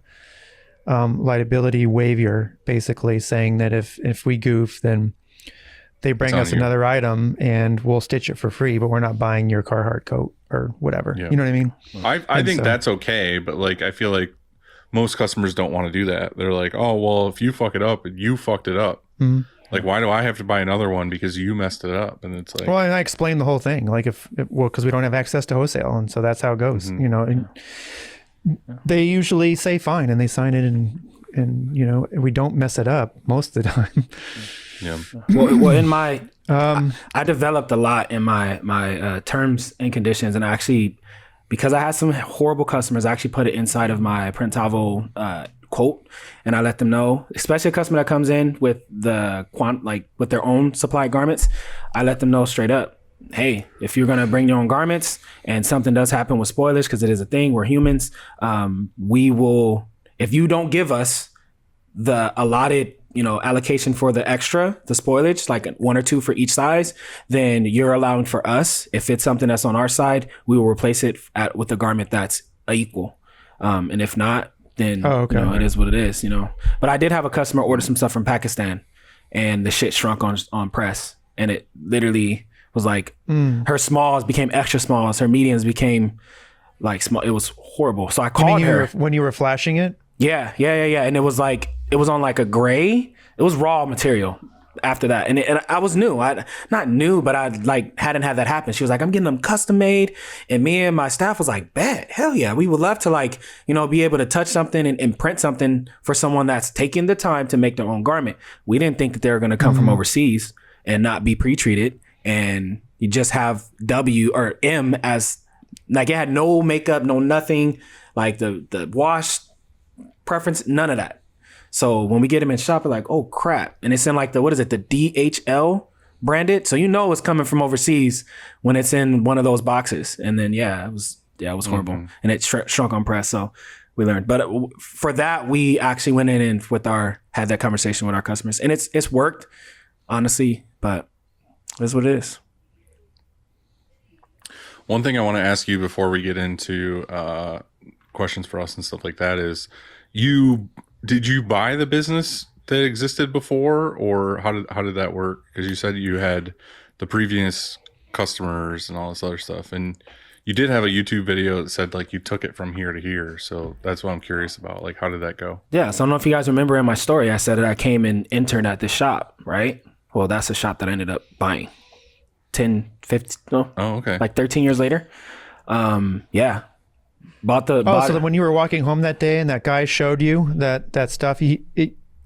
liability waiver, basically saying that if we goof, then they bring us another item and we'll stitch it for free, but we're not buying your Carhartt coat or whatever. Yeah. You know what I mean? I think that's okay, but like I feel like most customers don't want to do that. They're like, "Oh, well, if you fuck it up, you fucked it up. Mm-hmm. Like, why do I have to buy another one because you messed it up?" And it's like, well, and I explained the whole thing, like because we don't have access to wholesale, and so that's how it goes. And they usually say fine, and they sign it, and we don't mess it up most of the time. Yeah. Well, in my, I developed a lot in my terms and conditions, and I actually, because I had some horrible customers, I actually put it inside of my Printavo quote, and I let them know, especially a customer that comes in with with their own supplied garments, I let them know straight up, hey, if you're gonna bring your own garments and something does happen with spoilage, because it is a thing, we're humans, we will, if you don't give us the allotted allocation for the spoilage, like 1 or 2 for each size, then you're allowing for us, if it's something that's on our side, we will replace it with a garment that's equal. And if not, then it is what it is, But I did have a customer order some stuff from Pakistan, and the shit shrunk on press, and it literally was like her smalls became extra smalls, her mediums became like small. It was horrible. So I called her when you were flashing it. Yeah. And it was on like a gray. It was raw material after that. And I was new. Not new, but I like hadn't had that happen. She was like, I'm getting them custom made. And me and my staff was like, bet, hell yeah. We would love to like, you know, be able to touch something and print something for someone that's taking the time to make their own garment. We didn't think that they were going to come from overseas and not be pre-treated. And you just have W or M as like, it had no makeup, no nothing, like the wash preference, none of that. So when we get them in shop, we're like, oh crap. And it's in like the DHL branded. So you know it's coming from overseas when it's in one of those boxes. And then it was horrible. And it shrunk on press. So we learned. But for that, we actually went in and had that conversation with our customers. And it's worked, honestly, but that's what it is. One thing I want to ask you before we get into questions for us and stuff like that is, did you buy the business that existed before, or how did that work? Because you said you had the previous customers and all this other stuff, and you did have a YouTube video that said like you took it from here to here. So that's what I'm curious about. Like, how did that go? Yeah. So I don't know if you guys remember in my story, I said that I came and interned at this shop, right? Well, that's a shop that I ended up buying 10, 15, no. Oh, okay. Like 13 years later. Yeah. So then when you were walking home that day and that guy showed you that stuff,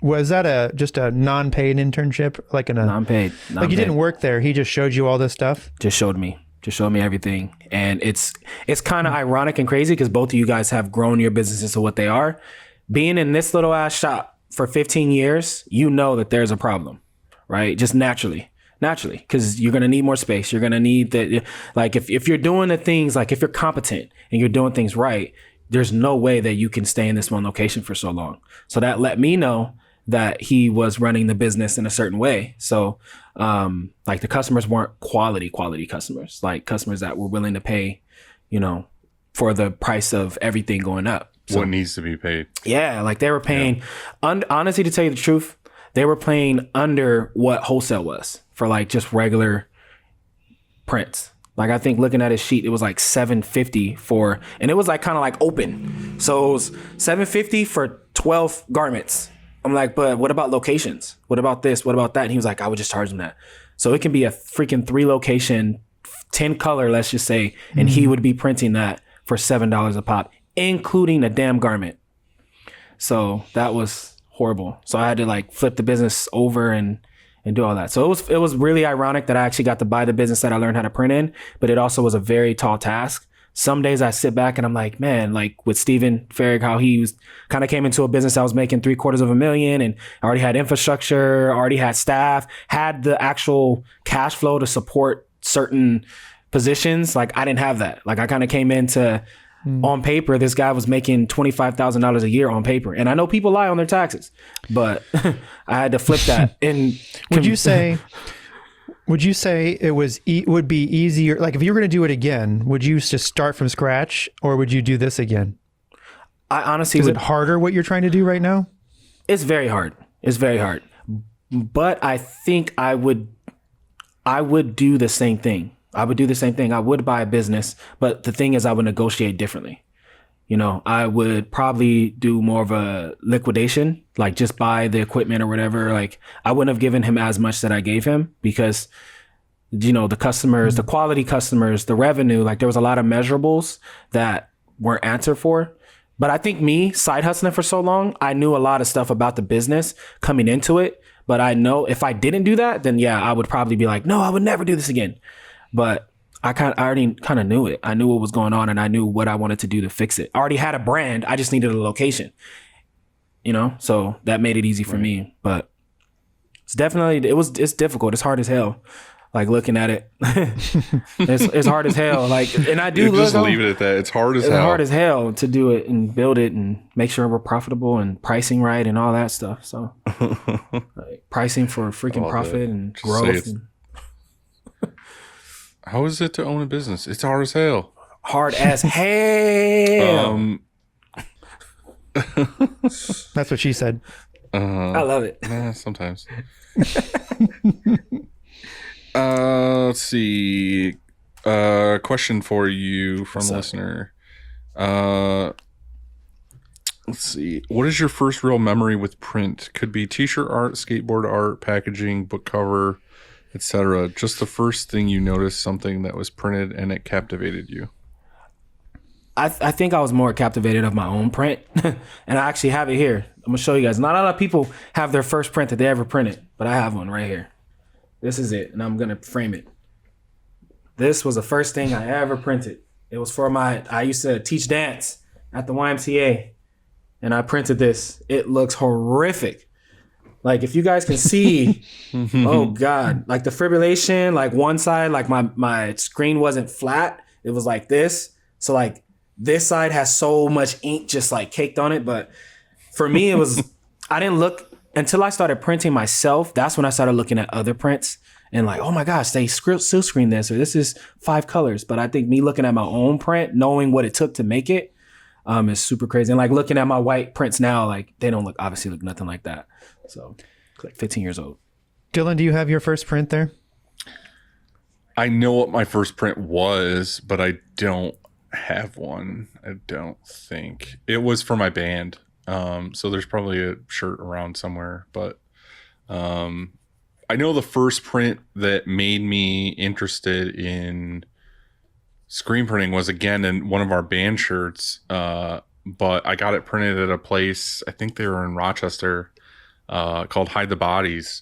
was that just a non-paid internship? Like non-paid. Like you didn't work there. He just showed you all this stuff? Just showed me everything. And it's kind of ironic and crazy because both of you guys have grown your businesses to what they are. Being in this little ass shop for 15 years, you know that there's a problem, right? Just naturally, because you're going to need more space. You're going to need like if you're doing the things, like if you're competent and you're doing things right, there's no way that you can stay in this one location for so long. So that let me know that he was running the business in a certain way. So like the customers weren't quality customers, like customers that were willing to pay, you know, for the price of everything going up. So, what needs to be paid. Yeah. Like they were paying, honestly, to tell you the truth, they were paying under what wholesale was for like just regular prints. Like I think looking at his sheet, it was like $750 and it was like kind of like open. So it was $750 for 12 garments. I'm like, but what about locations? What about this? What about that? And he was like, I would just charge him that. So it can be a freaking 3 location, 10 color, let's just say, and he would be printing that for $7 a pop, including a damn garment. So that was horrible. So I had to like flip the business over and do all that. So it was really ironic that I actually got to buy the business that I learned how to print in, but it also was a very tall task. Some days I sit back and I'm like, man, like with Steven Farrig, how he was kind of came into a business that was making $750,000 and already had infrastructure, already had staff, had the actual cash flow to support certain positions. Like I didn't have that. Like I kind of came into on paper, this guy was making $25,000 a year on paper. And I know people lie on their taxes, but I had to flip that. And would you say it would be easier? Like if you were going to do it again, would you just start from scratch or would you do this again? I honestly Is it harder what you're trying to do right now? It's very hard. It's very hard. But I think I would do the same thing. I would buy a business, but the thing is I would negotiate differently. You know, I would probably do more of a liquidation, like just buy the equipment or whatever. Like I wouldn't have given him as much that I gave him because, you know, the customers, the quality customers, the revenue, like there was a lot of measurables that weren't answered for. But I think me side hustling for so long, I knew a lot of stuff about the business coming into it. But I know if I didn't do that, then yeah, I would probably be like, no, I would never do this again. But I already kind of knew it. I knew what was going on and I knew what I wanted to do to fix it. I already had a brand. I just needed a location, you know? So that made it easy for me, but it's definitely, it's difficult. It's hard as hell. Like looking at it, it's hard as hell. Like, and I do just leave it at that. It's hard as hell. It's hard as hell to do it and build it and make sure we're profitable and pricing right and all that stuff. So like, pricing for freaking profit and growth. How is it to own a business? It's hard as hell. Hard as hell. That's what she said. I love it. Sometimes. Let's see. Question for you from a listener. Let's see. What is your first real memory with print? Could be t-shirt art, skateboard art, packaging, book cover, etc. Just the first thing you noticed, something that was printed and it captivated you. I think I was more captivated of my own print, and I actually have it here. I'm gonna show you guys. Not a lot of people have their first print that they ever printed, but I have one right here. This is it, and I'm gonna frame it. This was the first thing I ever printed. It was for I used to teach dance at the YMCA, and I printed this. It looks horrific. Like if you guys can see, oh God, like the fibrillation, like one side, like my screen wasn't flat. It was like this. So like this side has so much ink just like caked on it. But for me, it was, I didn't look until I started printing myself. That's when I started looking at other prints and like, oh my gosh, they still screen this, or this is 5 colors. But I think me looking at my own print, knowing what it took to make it, is super crazy. And like looking at my white prints now, like they don't obviously look nothing like that. So like 15 years old. Dylan, do you have your first print there? I know what my first print was, but I don't have one. I don't think. It was for my band. So there's probably a shirt around somewhere, but I know the first print that made me interested in screen printing was again in one of our band shirts. But I got it printed at a place, I think they were in Rochester, called Hide the Bodies.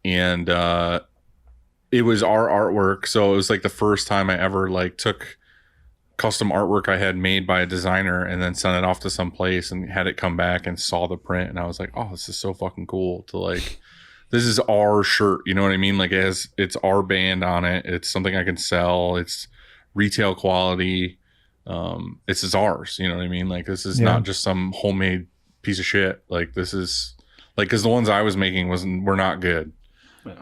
And it was our artwork. So it was like the first time I ever like took custom artwork I had made by a designer and then sent it off to some place and had it come back and saw the print. And I was like, oh, this is so fucking cool to like, this is our shirt. You know what I mean? Like it's our band on it. It's something I can sell. It's retail quality. It's ours. You know what I mean? Like this is not just some homemade piece of shit. Like this is like, cause the ones I was making were not good.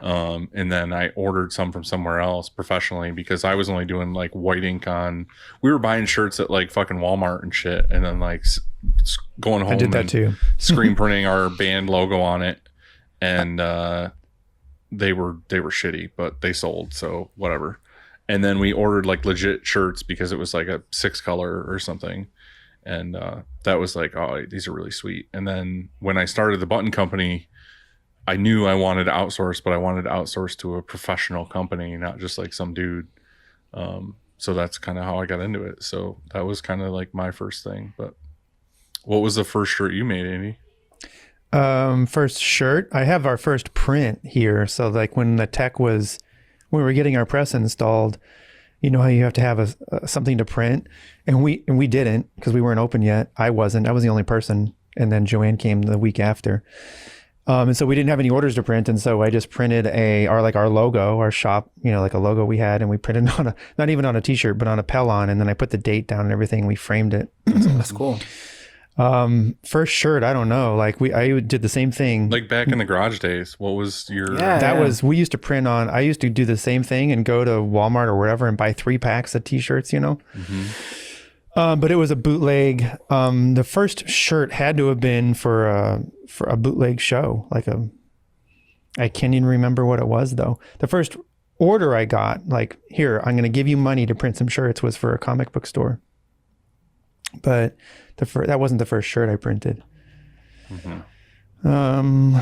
And then I ordered some from somewhere else professionally because I was only doing like white ink on. We were buying shirts at like fucking Walmart and shit, and then like going home. I did that and too. screen printing our band logo on it, and they were shitty, but they sold, so whatever. And then we ordered like legit shirts because it was like a 6 color or something, and that was like, oh, these are really sweet. And then when I started the button company, I knew I wanted to outsource, but I wanted to outsource to a professional company, not just like some dude. So that's kind of how I got into it. So that was kind of like my first thing. But what was the first shirt you made, Andy? First shirt, I have our first print here. So like when we were getting our press installed, you know how you have to have something to print, and we didn't because we weren't open yet. I was the only person, and then Joanne came the week after. And so we didn't have any orders to print. And so I just printed our logo, our shop, you know, like a logo we had, and we printed on not even on a t-shirt, but on a Pellon. And then I put the date down and everything. And we framed it. That's cool. First shirt, I don't know. Like I did the same thing. Like back in the garage days, what was your... we used to print on, I used to do the same thing and go to Walmart or wherever and buy 3 packs of t-shirts, you know? Mm-hmm. But it was a bootleg. The first shirt had to have been for a bootleg show. I can't even remember what it was though. The first order I got, like, here, I'm going to give you money to print some shirts, was for a comic book store. But that wasn't the first shirt I printed. Mm-hmm.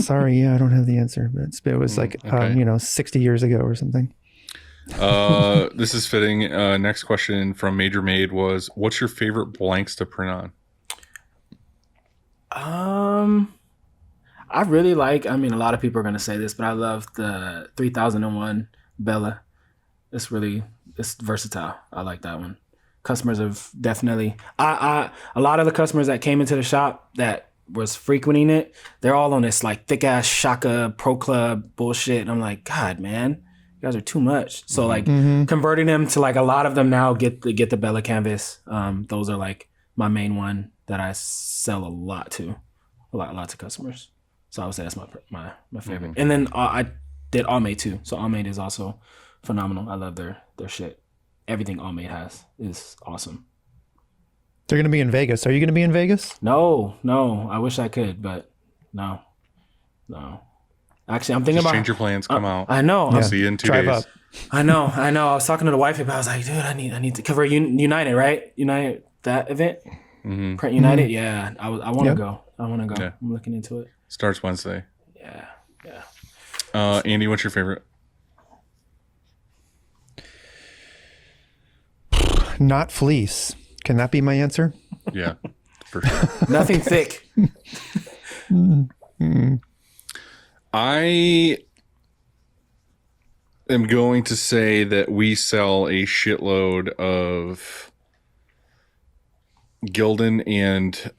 Sorry, I don't have the answer, but it was like, okay. 60 years ago or something. This is fitting. Next question from Major Maid was, what's your favorite blanks to print on? I really like, a lot of people are going to say this, but I love the 3001 Bella. It's versatile. I like that one. Customers have definitely, a lot of the customers that came into the shop that was frequenting it, they're all on this like thick ass Shaka Pro Club bullshit. And I'm like, God, man, you guys are too much. So like converting them to like, a lot of them now get the Bella canvas. Those are like my main one that I sell a lot to customers. So I would say that's my favorite. And then I did Allmade too. So Allmade is also phenomenal. I love their shit. Everything Allmade has is awesome. They're going to be in Vegas. Are you going to be in Vegas? No. I wish I could, but no. Actually, I'm thinking Just about change your plans. Come out. I know. I'll see you in 2 Drive days. up. I know. I was talking to the wife about. I was like, dude, I need to cover United, right? United, that event, Print United. Yeah, I want to Yep. go. I want to go. Yeah. I'm looking into it. Starts Wednesday. Yeah. Andy, what's your favorite? Not fleece. Can that be my answer? Yeah, for sure. Nothing thick. I am going to say that we sell a shitload of Gildan and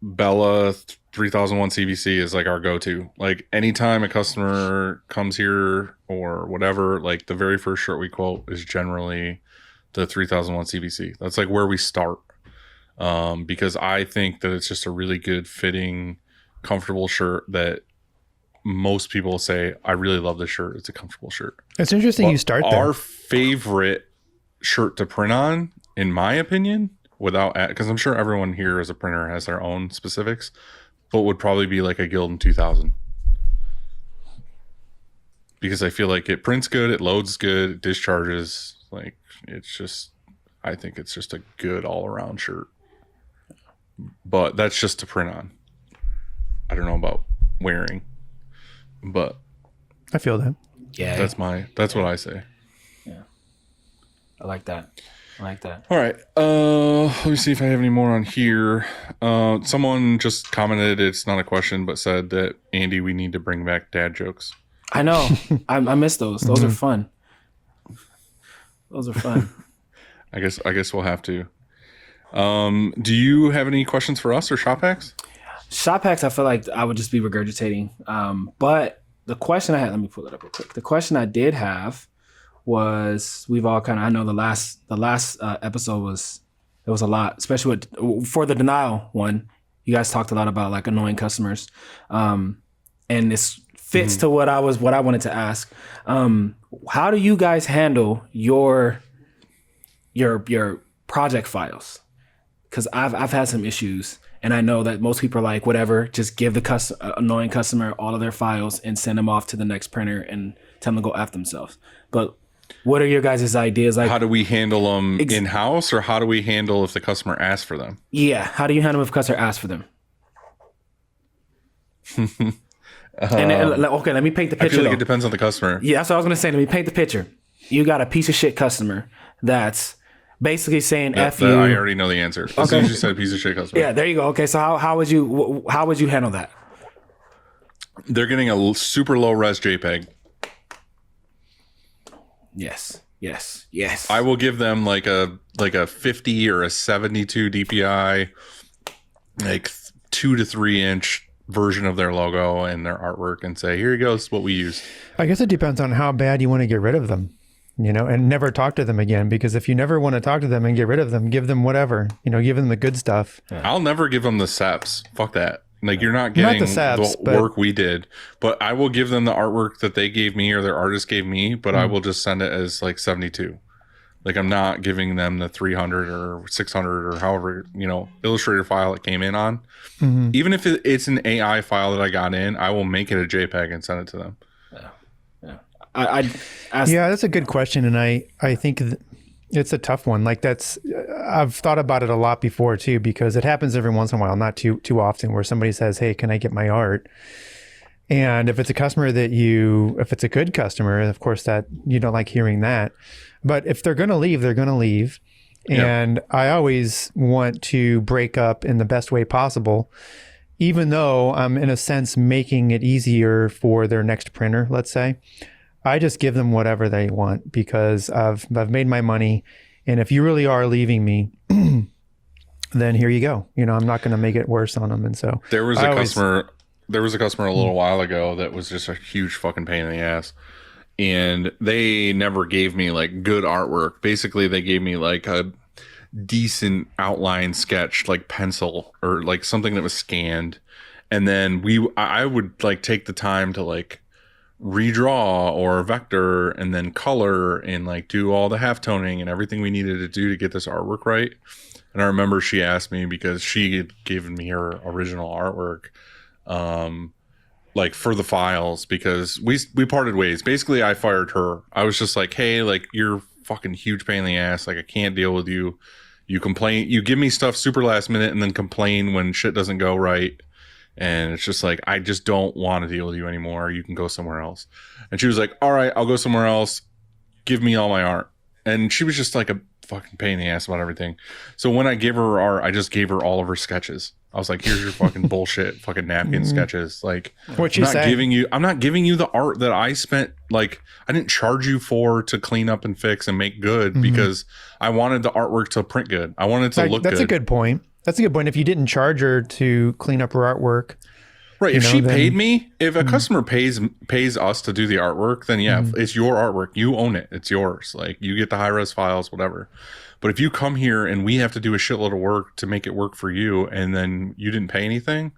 Bella 3001 CVC is like our go-to. Like anytime a customer comes here or whatever, like the very first shirt we quote is generally the 3001 CVC. That's like where we start. Because I think that it's just a really good fitting, comfortable shirt that most people say, I really love this shirt. It's a comfortable shirt. It's interesting you start there. Our favorite shirt to print on, in my opinion, because I'm sure everyone here as a printer has their own specifics, but would probably be like a Gildan 2000. Because I feel like it prints good, it loads good, it discharges. Like, it's just, I think it's just a good all around shirt. But that's just to print on. I don't know about wearing, but I feel that. Yeah. that's what I say. I like that. All right. Let me see if I have any more on here. Someone just commented, it's not a question, but said that, Andy, we need to bring back dad jokes. I know. I miss those. Those are fun. Those are fun. I guess we'll have to. Do you have any questions for us or shop hacks? Shop hacks, I feel like I would just be regurgitating. But the question I had, let me pull it up real quick. The question I did have was, we've all kind of, I know the last episode was a lot, especially for the denial one. You guys talked a lot about like annoying customers, and this fits to what I wanted to ask. How do you guys handle your project files? Because I've had some issues, and I know that most people are like, whatever, just give the annoying customer all of their files and send them off to the next printer and tell them to go F themselves. But what are your guys' ideas? Like, How do we handle them in-house, or how do we handle if the customer asks for them? yeah, how do you handle if a customer asks for them? Okay, let me paint the I picture. feel like though. it depends on the customer. Yeah, that's what I was gonna say. Let me paint the picture. You got a piece of shit customer that's basically saying "f you." I already know the answer. As soon as you said piece of shit customer. Yeah, there you go. Okay, so how would you handle that? They're getting a super low res JPEG. Yes. I will give them like a 50 or a 72 DPI, like 2 to 3 inch version of their logo and their artwork, and say, here you go, this is what we use. I guess it depends on how bad you want to get rid of them, and never talk to them again. Because if you never want to talk to them and get rid of them, give them whatever, give them the good stuff. I'll never give them the SEPs. Fuck that. Like, you're not getting the SEPs, the but- work we did, but I will give them the artwork that they gave me or their artist gave me, but I will just send it as like 72. Like, I'm not giving them the 300 or 600 or however, Illustrator file it came in on. Even if it's an AI file that I got in, I will make it a JPEG and send it to them. I asked, Yeah, that's a good question, and I think it's a tough one. Like, I've thought about it a lot before too, because it happens every once in a while, not too often, where somebody says, "Hey, can I get my art?" And if it's a customer if it's a good customer, of course that you don't like hearing that. But if they're going to leave, they're going to leave. And I always want to break up in the best way possible, even though I'm in a sense making it easier for their next printer, let's say. I just give them whatever they want because I've made my money. And if you really are leaving me, then here you go. I'm not going to make it worse on them. And so There was a customer a little while ago that was just a huge fucking pain in the ass. And they never gave me like good artwork. Basically, they gave me like a decent outline sketch, like pencil or like something that was scanned. And then I would like take the time to like redraw or vector and then color and like do all the halftoning and everything we needed to do to get this artwork right. And I remember she asked me, because she had given me her original artwork, like for the files because we parted ways. Basically, I fired her. I was just like, hey, like you're fucking huge pain in the ass. Like I can't deal with you. You complain, you give me stuff super last minute and then complain when shit doesn't go right. And it's just like, I just don't want to deal with you anymore. You can go somewhere else. And she was like, all right, I'll go somewhere else. Give me all my art. And she was just like a fucking pain in the ass about everything. So when I gave her art, I just gave her all of her sketches. I was like, here's your fucking bullshit fucking napkin sketches. Like, What you say? I'm not giving you the art that I spent. Like, I didn't charge you for to clean up and fix and make good because I wanted the artwork to print good. I wanted it to look good. That's a good point. That's a good point. If you didn't charge her to clean up her artwork, right? If she paid me, if a customer pays us to do the artwork, then yeah, it's your artwork. You own it. It's yours. Like you get the high res files, whatever. But if you come here and we have to do a shitload of work to make it work for you, and then you didn't pay anything,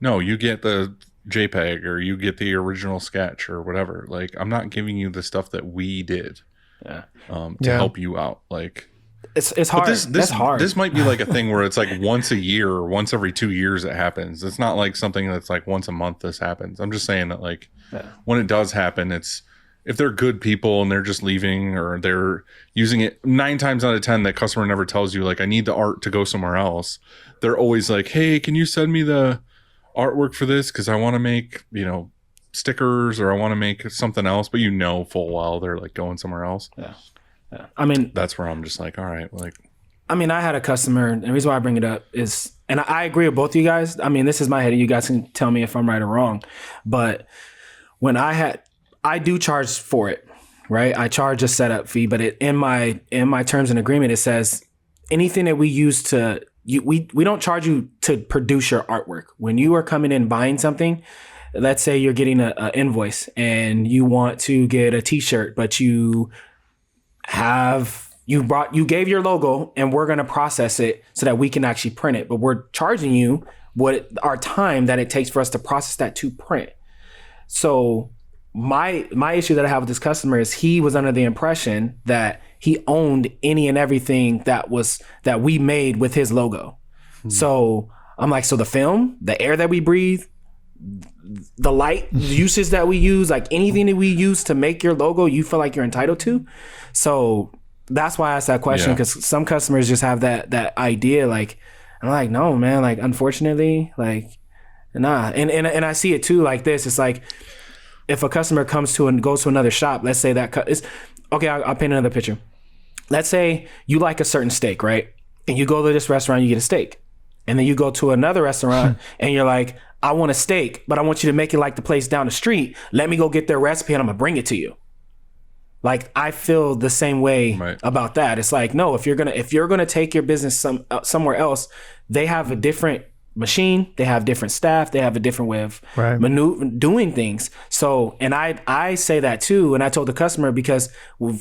no, you get the JPEG or you get the original sketch or whatever. Like I'm not giving you the stuff that we did to help you out. Like it's hard. That's hard. This might be like a thing where it's like once a year or once every 2 years it happens. It's not like something that's like once a month this happens. I'm just saying that like when it does happen, it's if they're good people and they're just leaving or they're using it 9 times out of 10, that customer never tells you like, I need the art to go somewhere else. They're always like, hey, can you send me the artwork for this? Cause I want to make, stickers or I want to make something else, but full well, they're like going somewhere else. Yeah. I mean, that's where I'm just like, all right. Like, I mean, I had a customer and the reason why I bring it up is, and I agree with both of you guys. I mean, this is my head and you guys can tell me if I'm right or wrong, but when I do charge for it, right? I charge a setup fee, but in my terms and agreement, it says anything that we use we don't charge you to produce your artwork. When you are coming in buying something, let's say you're getting an invoice and you want to get a t-shirt, but you gave your logo and we're going to process it so that we can actually print it. But we're charging you our time that it takes for us to process that to print. So my issue that I have with this customer is he was under the impression that he owned any and everything that we made with his logo. So I'm like, so the film, the air that we breathe, the light uses that we use, like anything that we use to make your logo, you feel like you're entitled to. So that's why I asked that question, because some customers just have that idea. Like, I'm like, no, man, like, unfortunately, like, nah. And I see it too like this. It's like, if a customer comes to and goes to another shop, let's say that is okay. I'll paint another picture. Let's say you like a certain steak, right? And you go to this restaurant, you get a steak, and then you go to another restaurant and you're like, I want a steak, but I want you to make it like the place down the street. Let me go get their recipe and I'm gonna bring it to you. Like I feel the same way about that. It's like, no, if you're gonna take your business somewhere else, they have a different machine, they have different staff, they have a different way of doing things. So, and I say that too, and I told the customer, because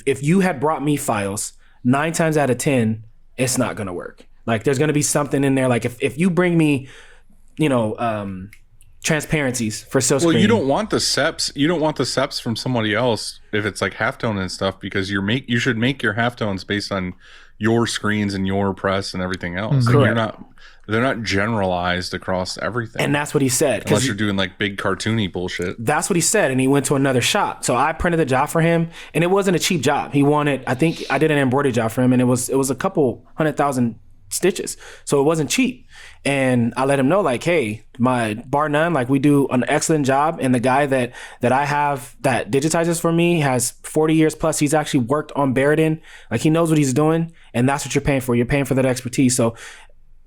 if you had brought me files, 9 times out of 10, it's not gonna work. Like there's gonna be something in there. Like if you bring me, transparencies for silk screen. Well, you don't want the SEPs. You don't want the SEPs from somebody else if it's like halftone and stuff, because you should make your halftones based on your screens and your press and everything else. Correct. Like they're not generalized across everything. And that's what he said. Unless you're doing like big cartoony bullshit. That's what he said. And he went to another shop. So I printed the job for him, and it wasn't a cheap job. He wanted, I think I did an embroidery job for him, and it was a couple 100,000 stitches. So it wasn't cheap. And I let him know, like, hey, bar none, like we do an excellent job. And the guy that I have that digitizes for me has 40 years plus. He's actually worked on Barrett. Like he knows what he's doing. And that's what you're paying for. You're paying for that expertise. So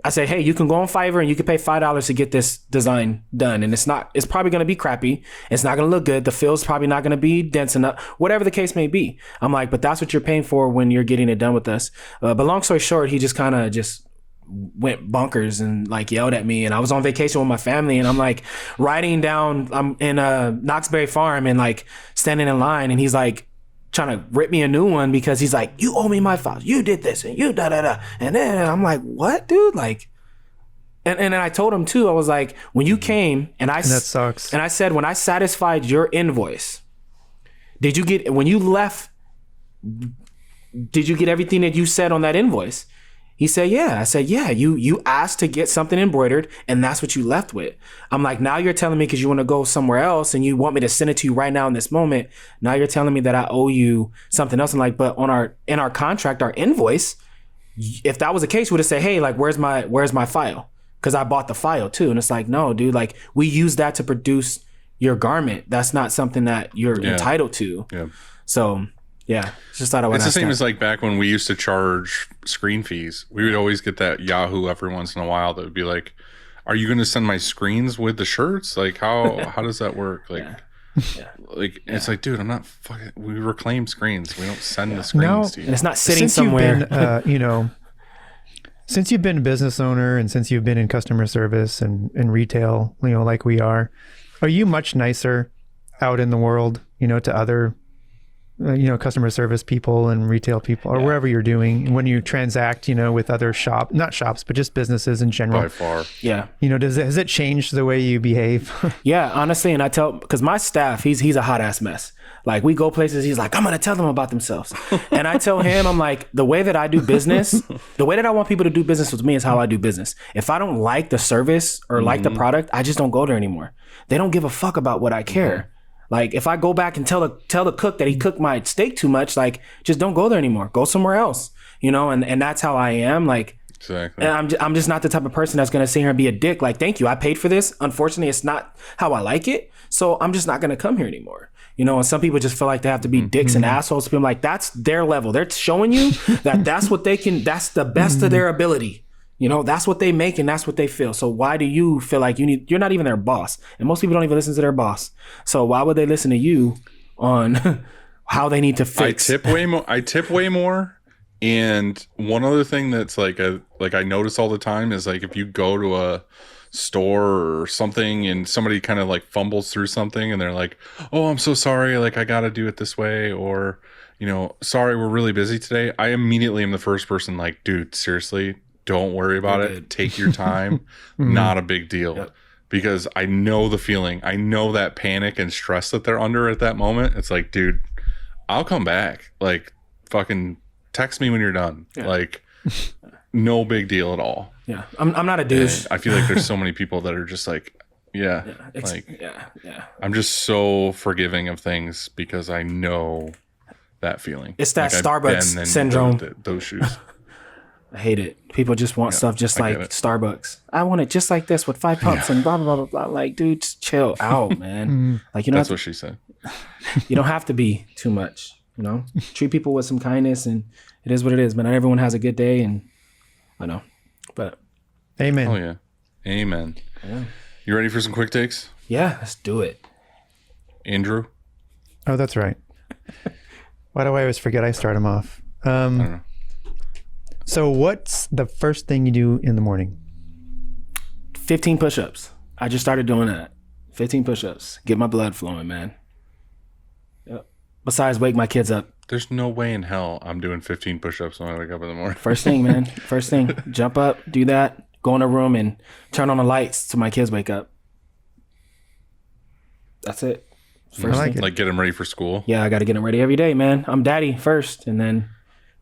I said, hey, you can go on Fiverr and you can pay $5 to get this design done. And it's probably going to be crappy. It's not going to look good. The fill's probably not going to be dense enough, whatever the case may be. I'm like, but that's what you're paying for when you're getting it done with us. But long story short, he just kind of just went bonkers and like yelled at me. And I was on vacation with my family, and I'm like riding down, I'm in Knoxberry Farm and like standing in line, and he's like trying to rip me a new one because he's like, you owe me my files, you did this and you da. And then I'm like, what, dude? Like, and then I told him too, I was like, when you came and that sucks. And I said, when I satisfied your invoice, when you left, did you get everything that you said on that invoice? He said, yeah. I said, yeah, you asked to get something embroidered and that's what you left with. I'm like, now you're telling me because you want to go somewhere else and you want me to send it to you right now in this moment. Now you're telling me that I owe you something else. I'm like, but in our contract, our invoice, if that was the case, we would have said, hey, like, where's my file? Because I bought the file too. And it's like, no, dude, like we use that to produce your garment. That's not something that you're entitled to. Yeah. So yeah, just thought I would. It's the same as like back when we used to charge screen fees. We would always get that Yahoo every once in a while that would be like, "Are you going to send my screens with the shirts? Like how does that work?" Like, it's like, dude, I'm not fucking. We reclaim screens. We don't send the screens to you. And it's not sitting somewhere. You've been, since you've been a business owner and since you've been in customer service and retail, like we are you much nicer out in the world, to other customer service people and retail people or wherever you're doing when you transact, with other not shops, but just businesses in general? By far. Yeah. Has it changed the way you behave? Yeah, honestly. And I because my staff, he's a hot ass mess. Like we go places, he's like, I'm going to tell them about themselves. And I tell him, I'm like, the way that I do business, the way that I want people to do business with me is how I do business. If I don't like the service or like the product, I just don't go there anymore. They don't give a fuck about what I care. Like if I go back and tell the cook that he cooked my steak too much, like just don't go there anymore. Go somewhere else, and that's how I am. Like, exactly. And I'm just not the type of person that's gonna sit here and be a dick. Like, thank you, I paid for this. Unfortunately, it's not how I like it, so I'm just not gonna come here anymore. And some people just feel like they have to be dicks and assholes. I'm like, that's their level. They're showing you that that's what they can. That's the best of their ability. That's what they make and that's what they feel. So why do you feel like you're not even their boss? And most people don't even listen to their boss. So why would they listen to you on how they need to fix? I tip way more. And one other thing that's like I notice all the time is like if you go to a store or something and somebody kind of like fumbles through something and they're like, oh, I'm so sorry, like I gotta do it this way, or sorry, we're really busy today. I immediately am the first person like, dude, seriously, don't worry about it. Take your time. Not a big deal. Yep. Because I know the feeling. I know that panic and stress that they're under at that moment. It's like, dude, I'll come back. Like, fucking text me when you're done. Yeah. Like, no big deal at all. Yeah. I'm not a douche. And I feel like there's so many people that are just like, I'm just so forgiving of things because I know that feeling. It's that Starbucks syndrome. Those shoes. I hate it. People just want stuff just like Starbucks. I want it just like this with 5 pumps and blah, blah, blah, blah, blah. Like, dude, just chill out, man. Like, That's what she said. You don't have to be too much, Treat people with some kindness and it is what it is. But not everyone has a good day and I know. But amen. Oh, yeah. Amen. Yeah. You ready for some quick takes? Yeah, let's do it. Andrew? Oh, that's right. Why do I always forget I start them off? I don't know. So what's the first thing you do in the morning? 15 push-ups. I just started doing that. 15 push-ups. Get my blood flowing, man. Yep. Besides, wake my kids up. There's no way in hell I'm doing 15 push-ups when I wake up in the morning. First thing, man. First thing. Jump up, do that, go in a room and turn on the lights till my kids wake up. That's it. First thing. Like get them ready for school? Yeah, I got to get them ready every day, man. I'm daddy first and then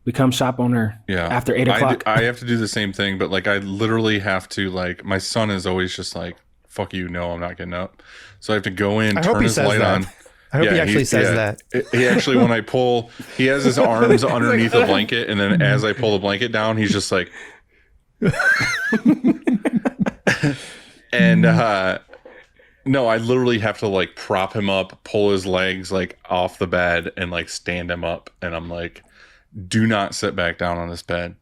we come shop owner after 8 o'clock. I have to do the same thing, but like I literally have to like my son is always just like, fuck you, no, I'm not getting up. So I have to go in, turn his light on. I hope he actually says that. He actually, when I pull, he has his arms underneath the blanket, and then as I pull the blanket down, he's just like, and no, I literally have to like prop him up, pull his legs like off the bed, and like stand him up, and I'm like, do not sit back down on this bed.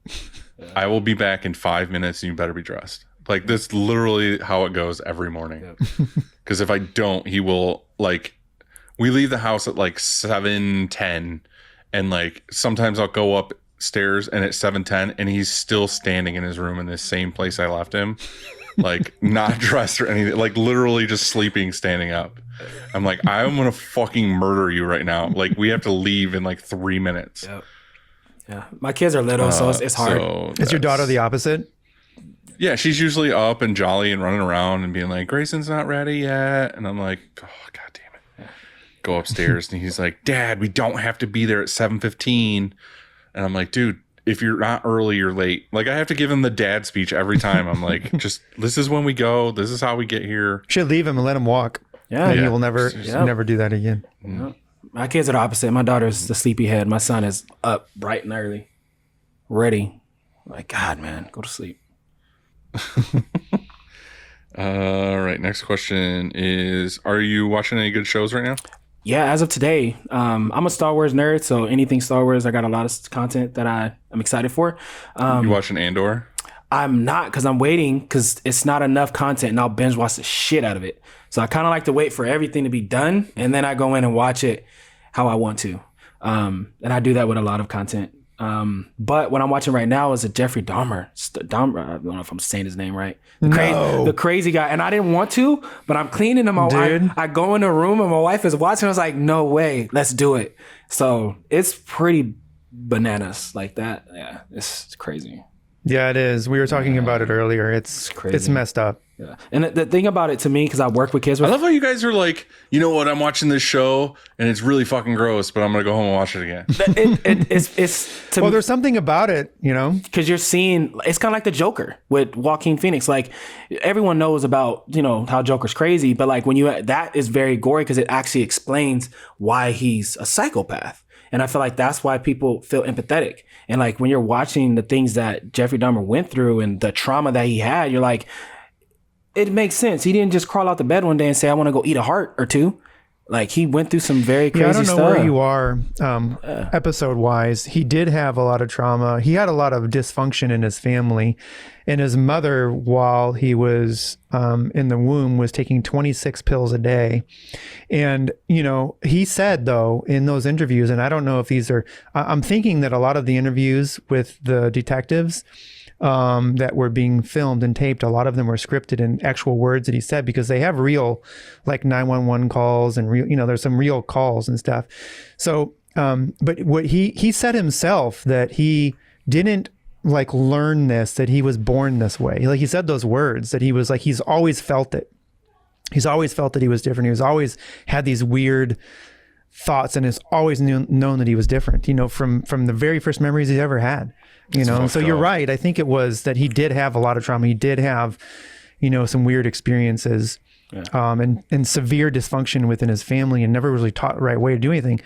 I will be back in 5 minutes and you better be dressed. Like that's literally how it goes every morning. Because if I don't, he will like, we leave the house at like 7:10 and like sometimes I'll go upstairs and at 7:10 and he's still standing in his room in the same place I left him. Like not dressed or anything, like literally just sleeping, standing up. I'm like, I'm going to fucking murder you right now. Like we have to leave in like 3 minutes. Yep. Yeah, my kids are little, so it's hard. So is your daughter the opposite? Yeah, she's usually up and jolly and running around and being like, Grayson's not ready yet. And I'm like, oh, God damn it. Go upstairs. And he's like, Dad, we don't have to be there at 7:15. And I'm like, dude, if you're not early, you're late. Like I have to give him the dad speech every time. I'm like, just this is when we go. This is how we get here. Should leave him and let him walk. Yeah. And Yeah. he will never do that again. My kids are the opposite. My daughter's the sleepyhead. My son is up bright and early, ready. Like, God, man, go to sleep. All right. Next question is: are you watching any good shows right now? Yeah, as of today, I'm a Star Wars nerd, so anything Star Wars, I got a lot of content that I'm excited for. You watching Andor? I'm not, because I'm waiting, because it's not enough content, and I'll binge watch the shit out of it. So I kind of like to wait for everything to be done, and then I go in and watch it how I want to. And I do that with a lot of content. But what I'm watching right now is a Jeffrey Dahmer. Dahmer, I don't know if I'm saying his name right. The crazy guy. And I didn't want to, but I'm cleaning him. I go in the room and my wife is watching. I was like, no way, let's do it. So it's pretty bananas like that. Yeah, it's crazy. Yeah, it is. We were talking about it earlier. It's crazy. It's messed up. Yeah. And the thing about it to me, because I work with kids. I love how you guys are like, you know what? I'm watching this show and it's really fucking gross, but I'm gonna go home and watch it again. It's to Well, there's something about it, you know? because you're seeing, it's kind of like the Joker with Joaquin Phoenix. Like everyone knows about, how Joker's crazy, but like that is very gory because it actually explains why he's a psychopath. And I feel like that's why people feel empathetic. And like when you're watching the things that Jeffrey Dahmer went through and the trauma that he had, you're like, it makes sense. He didn't just crawl out the bed one day and say, I want to go eat a heart or two. Like he went through some very crazy stuff. I don't know where you are episode wise. He did have a lot of trauma. He had a lot of dysfunction in his family. And his mother, while he was in the womb, was taking 26 pills a day. And, he said, though, in those interviews, and I don't know if these are, I'm thinking that a lot of the interviews with the detectives that were being filmed and taped, a lot of them were scripted in actual words that he said, because they have real like 911 calls and real, there's some real calls and stuff. So, but what he said himself that he didn't like learn this, that he was born this way. Like he said those words that he was like, he's always felt it. He's always felt that he was different. He was always had these weird thoughts and has always known that he was different, from the very first memories he's ever had. So you're right. I think it was that he did have a lot of trauma. He did have, some weird experiences, and severe dysfunction within his family, and never really taught the right way to do anything.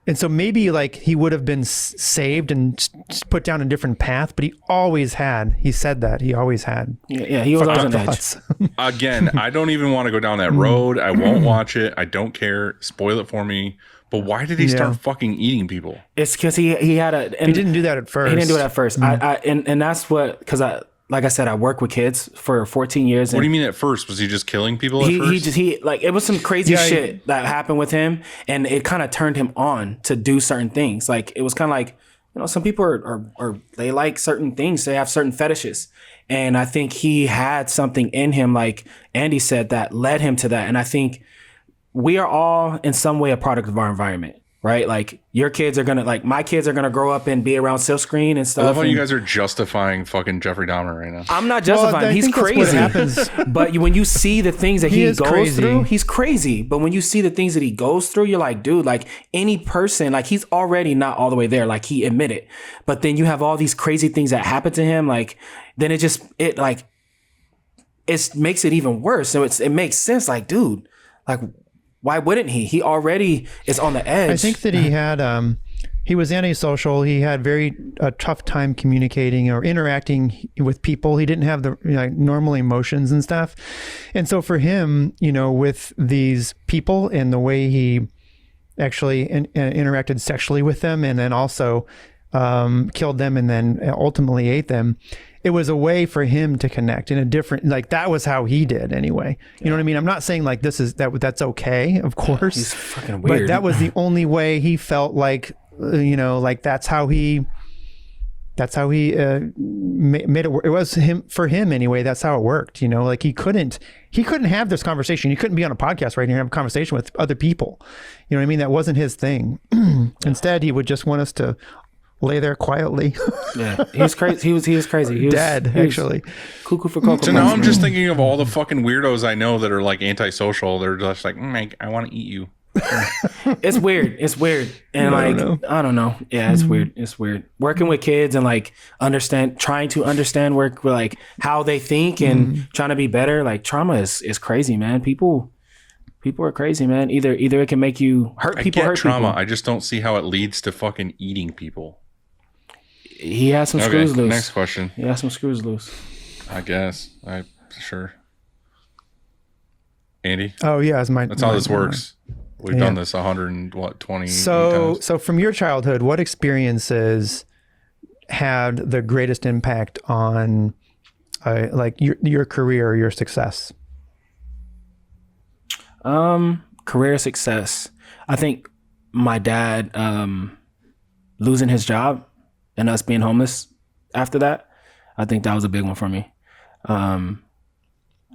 And so maybe like he would have been saved and put down a different path, but he said that he always had. Yeah, he was always on edge. Again, I don't even want to go down that road. I won't watch it. I don't care. Spoil it for me. But why did he start fucking eating people? It's because he had he didn't do that at first. He didn't do it at first. And that's what, because like I said, I worked with kids for 14 years. What do you mean at first? Was he just killing people at first? It was some crazy shit that happened with him, and it kind of turned him on to do certain things. Like it was kind of like, some people are they like certain things. They have certain fetishes. And I think he had something in him, like Andy said, that led him to that. And I think we are all in some way a product of our environment, right? Like your kids are going to, like my kids are going to grow up and be around silk screen and stuff. I love how you guys are justifying fucking Jeffrey Dahmer right now. I'm not justifying. He's crazy. But when you see the things that he goes through, he's crazy. But when you see the things that he goes through, you're like, dude, like any person, like he's already not all the way there. Like he admitted. But then you have all these crazy things that happen to him. Like, then it makes it even worse. So it makes sense. Like, dude, like, why wouldn't he? He already is on the edge. I think that he had, he was antisocial. He had a tough time communicating or interacting with people. He didn't have the normal emotions and stuff. And so for him, with these people and the way he actually interacted sexually with them, and then also killed them and then ultimately ate them, it was a way for him to connect in a different, like that was how he did anyway. You know what I mean? I'm not saying like that's okay, of course. He's fucking weird. But that was the only way he felt like, like that's how he made it work. It was for him anyway. That's how it worked. Like he couldn't have this conversation. He couldn't be on a podcast right now and have a conversation with other people. You know what I mean? That wasn't his thing. Instead, he would just want us to lay there quietly. Yeah, he was crazy. He was crazy. He was dead, actually. Cuckoo for Cocoa. So now I'm just thinking of all the fucking weirdos I know that are like antisocial. They're just like, I want to eat you. It's weird. And I like, don't know. I don't know. Yeah, it's weird. It's weird. Working with kids and like trying to understand like how they think and trying to be better. Like trauma is crazy, man. People are crazy, man. Either it can make you hurt people. I get hurt trauma. people. I just don't see how it leads to fucking eating people. He has some screws loose. Next question. He has some screws loose. I guess. Sure. Andy? Oh yeah, That's how this works. We've done this 120 So times. so from your childhood, what experiences had the greatest impact on like your career or your success? Career success. I think my dad losing his job and us being homeless after that. I think that was a big one for me.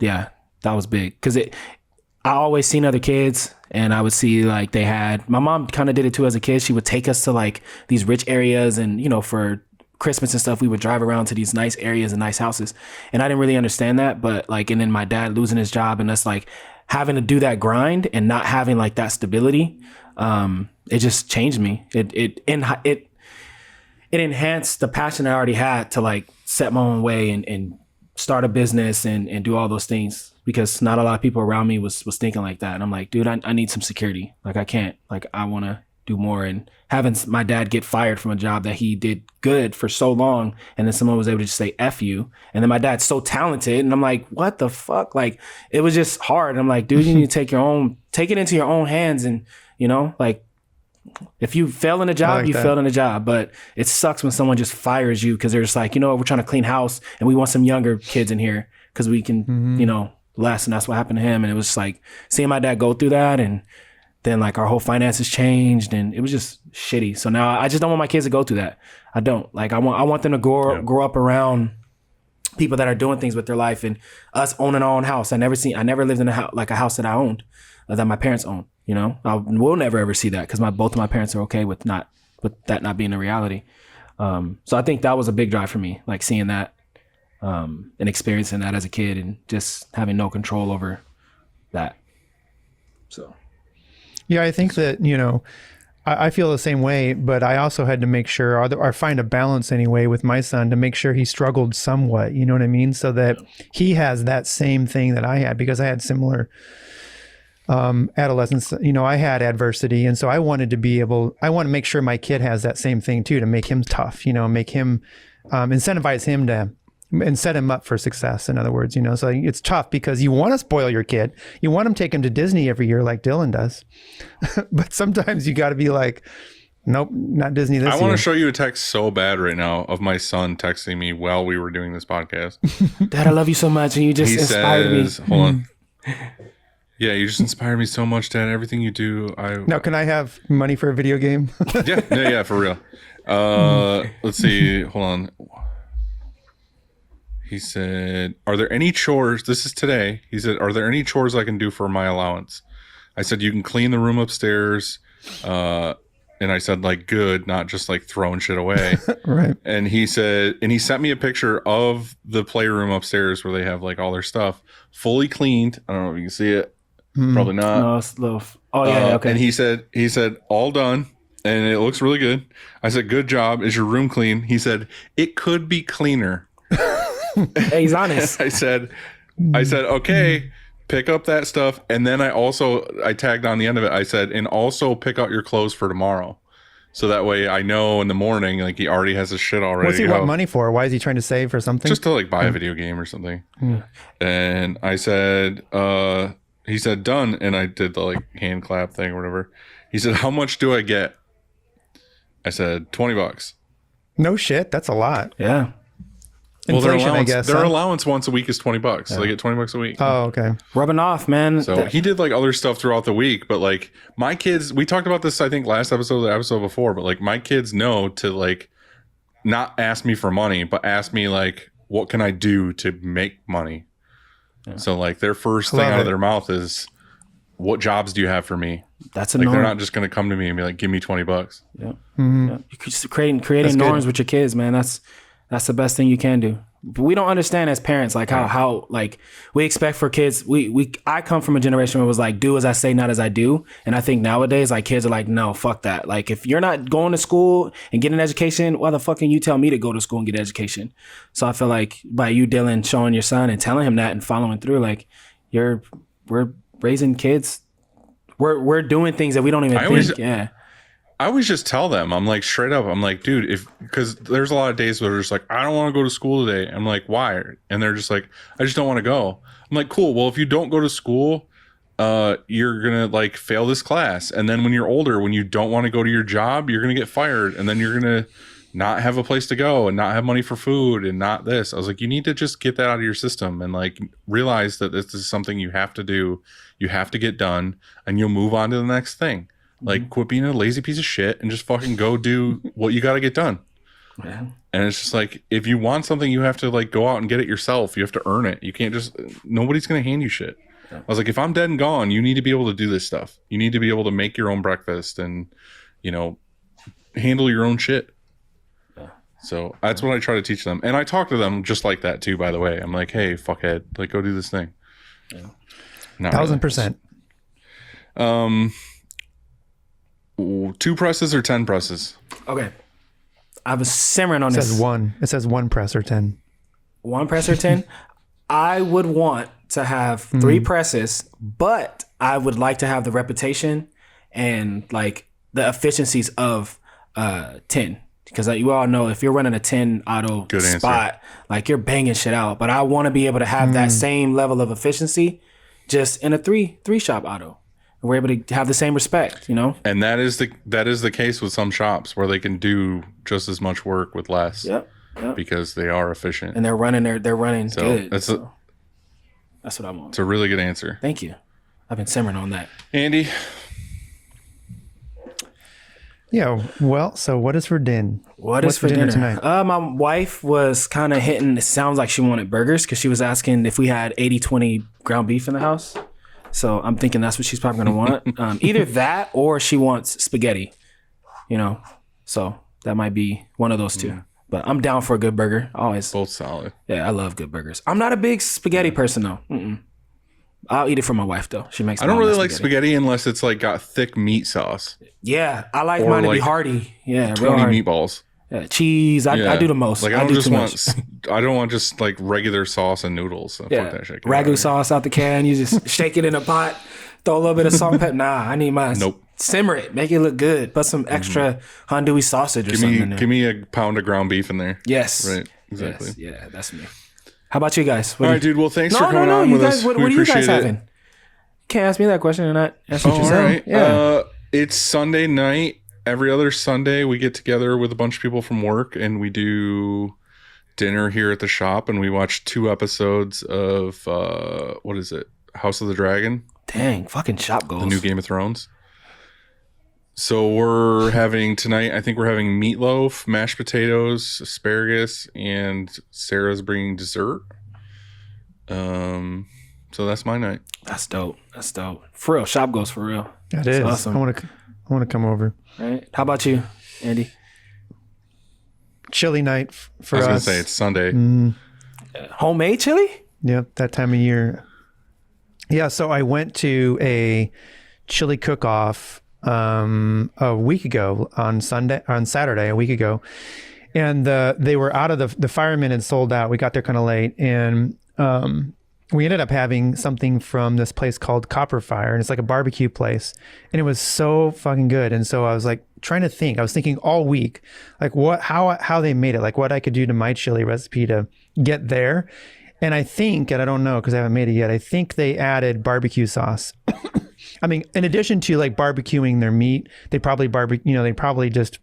Yeah, that was big because I always seen other kids and I would see like my mom kind of did it too as a kid. She would take us to like these rich areas and, you know, for Christmas and stuff, we would drive around to these nice areas and nice houses. And I didn't really understand that, but like, and then my dad losing his job and us like having to do that grind and not having like that stability. It just changed me. It enhanced the passion I already had to like set my own way and start a business and do all those things, because not a lot of people around me was thinking like that. And I'm like, dude, I need some security. Like I can't, like I want to do more. And having my dad get fired from a job that he did good for so long, and then someone was able to just say F you, and then my dad's so talented, and I'm like, what the fuck? Like it was just hard. And I'm like, dude, you need to take it into your own hands. And you know, like if you fail in a job, failed in a job. But it sucks when someone just fires you because they're just like, you know, we're trying to clean house and we want some younger kids in here because we can, you know, less. And that's what happened to him. And it was just like seeing my dad go through that, and then like our whole finances changed, and it was just shitty. So now I just don't want my kids to go through that. I don't. Like I want them to grow up around people that are doing things with their life, and us owning our own house. I never lived in a house that I owned, that my parents owned. You know, I will never ever see that because both of my parents are okay with that not being a reality. So I think that was a big drive for me, like seeing that and experiencing that as a kid, and just having no control over that. So. Yeah, I think that, you know, I feel the same way, but I also had to make sure or find a balance anyway with my son to make sure he struggled somewhat, you know what I mean? So that he has that same thing that I had, because I had similar adolescence. You know, I had adversity, and so I want to make sure my kid has that same thing too, to make him tough, you know, make him incentivize him to and set him up for success, in other words, you know. So it's tough because you want to spoil your kid. You want him to take him to Disney every year like Dylan does. But sometimes you got to be like, nope, not Disney this year. I want to show you a text so bad right now of my son texting me while we were doing this podcast. Dad, I love you so much, and you just inspired me. Hold on. Yeah, you just inspire me so much, Dad. Everything you do, Now, can I have money for a video game? yeah, for real. Let's see. Hold on. He said, "Are there any chores?" This is today. He said, "Are there any chores I can do for my allowance?" I said, "You can clean the room upstairs." And I said, like, good, not just like throwing shit away. Right. And he said, and he sent me a picture of the playroom upstairs where they have like all their stuff fully cleaned. I don't know if you can see it. Probably not. No, it's a little. Oh yeah, okay. And he said, all done, and it looks really good. I said, good job. Is your room clean? He said, it could be cleaner. Hey, he's honest. I said, okay, pick up that stuff. And then I tagged on the end of it. I said, and also pick out your clothes for tomorrow. So that way I know in the morning, like he already has his shit already. What's he want money for? Why is he trying to save for something? Just to like buy a video game or something. And I said, he said, done. And I did the like hand clap thing or whatever. He said, how much do I get? I said, $20. No shit. That's a lot. Yeah. Inflation, I guess. Their allowance once a week is $20. So they get $20 a week. Oh, okay. Rubbing off, man. So he did like other stuff throughout the week, but like my kids, we talked about this, I think last episode, the episode before, but like my kids know to like not ask me for money, but ask me like, what can I do to make money? Yeah. So like their first thing out of their mouth is, what jobs do you have for me? That's a like norm. They're not just going to come to me and be like, give me $20. Yeah. Yeah. You're just creating norms with your kids, man. That's the best thing you can do. But we don't understand as parents like how like we expect for kids. I come from a generation where it was like do as I say, not as I do. And I think nowadays like kids are like, no, fuck that. Like if you're not going to school and getting an education, why the fuck can you tell me to go to school and get an education? So I feel like by you, Dylan, showing your son and telling him that and following through, like we're raising kids. We're doing things that we don't even think. I always just tell them, I'm like, straight up, I'm like, dude, because there's a lot of days where they're just like, I don't want to go to school today. I'm like, why? And they're just like, I just don't want to go. I'm like, cool. Well, if you don't go to school, you're going to like fail this class. And then when you're older, when you don't want to go to your job, you're going to get fired. And then you're going to not have a place to go and not have money for food and not this. I was like, you need to just get that out of your system and like realize that this is something you have to do. You have to get done and you'll move on to the next thing. Like, quit being a lazy piece of shit and just fucking go do what you got to get done. Yeah. And it's just like, if you want something, you have to like go out and get it yourself. You have to earn it. You can't just, nobody's going to hand you shit. Yeah. I was like, if I'm dead and gone, you need to be able to do this stuff. You need to be able to make your own breakfast and, you know, handle your own shit. Yeah. So that's what I try to teach them. And I talk to them just like that too, by the way. I'm like, hey, fuckhead, like go do this thing. Yeah. 1,000%. 2 presses or 10 presses? Okay. I was simmering on this. It says 1 press or 10. 1 press or 10? I would want to have 3 presses, but I would like to have the reputation and like the efficiencies of 10. Because you all know if you're running a 10 auto spot, like you're banging shit out. But I want to be able to have that same level of efficiency just in a 3 shop auto. We're able to have the same respect, you know? And that is the case with some shops where they can do just as much work with less. Yep. Because they are efficient. And they're running so good. That's what I want. It's a really good answer. Thank you. I've been simmering on that. Andy? Yeah, well, so what is for dinner? What's for dinner tonight? My wife was kind of hitting, it sounds like she wanted burgers because she was asking if we had 80-20 ground beef in the house. So I'm thinking that's what she's probably going to want. Either that or she wants spaghetti, you know. So that might be one of those two. But I'm down for a good burger. Always. Both solid. Yeah, I love good burgers. I'm not a big spaghetti person, though. I'll eat it for my wife, though. She makes. I don't really like spaghetti unless it's like got thick meat sauce. Yeah, I like mine to be hearty. Yeah, 20 meatballs. Yeah, cheese. I do the most. Like I don't want just like regular sauce and noodles. So yeah, fuck that shit. Ragu sauce out the can. You just shake it in a pot. Throw a little bit of salt and pepper. Nah, I need mine. Nope. Simmer it. Make it look good. Put some extra andouille sausage or something in there. Give me a pound of ground beef in there. Yes. Right. Exactly. Yes. Yeah, that's me. How about you guys? All right, dude. Well, thanks for coming on with us. What are you guys having? Can't ask me that question and not answer it yourself. All right. Yeah. It's Sunday night. Every other Sunday, we get together with a bunch of people from work and we do dinner here at the shop and we watch 2 episodes of, what is it? House of the Dragon. Dang, fucking shop goals. The new Game of Thrones. So we're having tonight, I think we're having meatloaf, mashed potatoes, asparagus, and Sarah's bringing dessert. So that's my night. That's dope. For real, shop goals for real. That is awesome. I want to come over. Right. How about you, Andy? Chili night for us. I was going to say it's Sunday. Homemade chili? Yep, that time of year. Yeah, so I went to a chili cook-off a week ago on Saturday, a week ago. And they were out of the firemen had sold out. We got there kind of late. And we ended up having something from this place called Copper Fire, and it's like a barbecue place, and it was so fucking good. And so I was like trying to think. I was thinking all week, like how they made it, like what I could do to my chili recipe to get there. And I think, and I don't know because I haven't made it yet, I think they added barbecue sauce. I mean, in addition to like barbecuing their meat, they probably just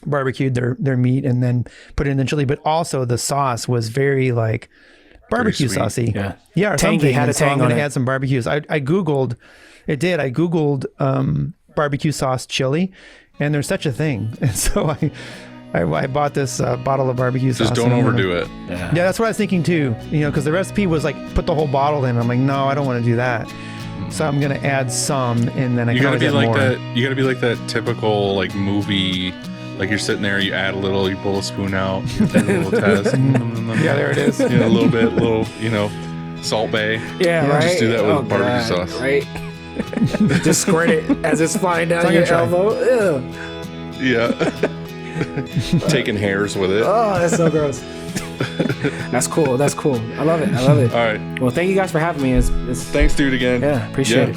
barbecued their meat and then put it in the chili. But also the sauce was very like barbecue saucy. Yeah, or tangy, something. had a so I'm tang going on to it. add some barbecues. I googled barbecue sauce chili, and there's such a thing. And so I bought this bottle of barbecue sauce. Just don't overdo it. Yeah, that's what I was thinking too. You know, because the recipe was like put the whole bottle in. I'm like, no, I don't want to do that. So I'm gonna add some, and then I You can gotta always be add like more. that. You gotta be like that typical like movie Like you're sitting there, you add a little, you pull a spoon out, you do a little test. Yeah, there it is. You know, a little bit, Salt Bay. Yeah, right. Just do that with barbecue God, sauce. right? Just squirt it as it's flying down I'm your gonna elbow. Ew. Yeah. Taking hairs with it. Oh, that's so gross. That's cool. I love it. All right. Well, thank you guys for having me. It's Thanks, dude, again. yeah, appreciate it.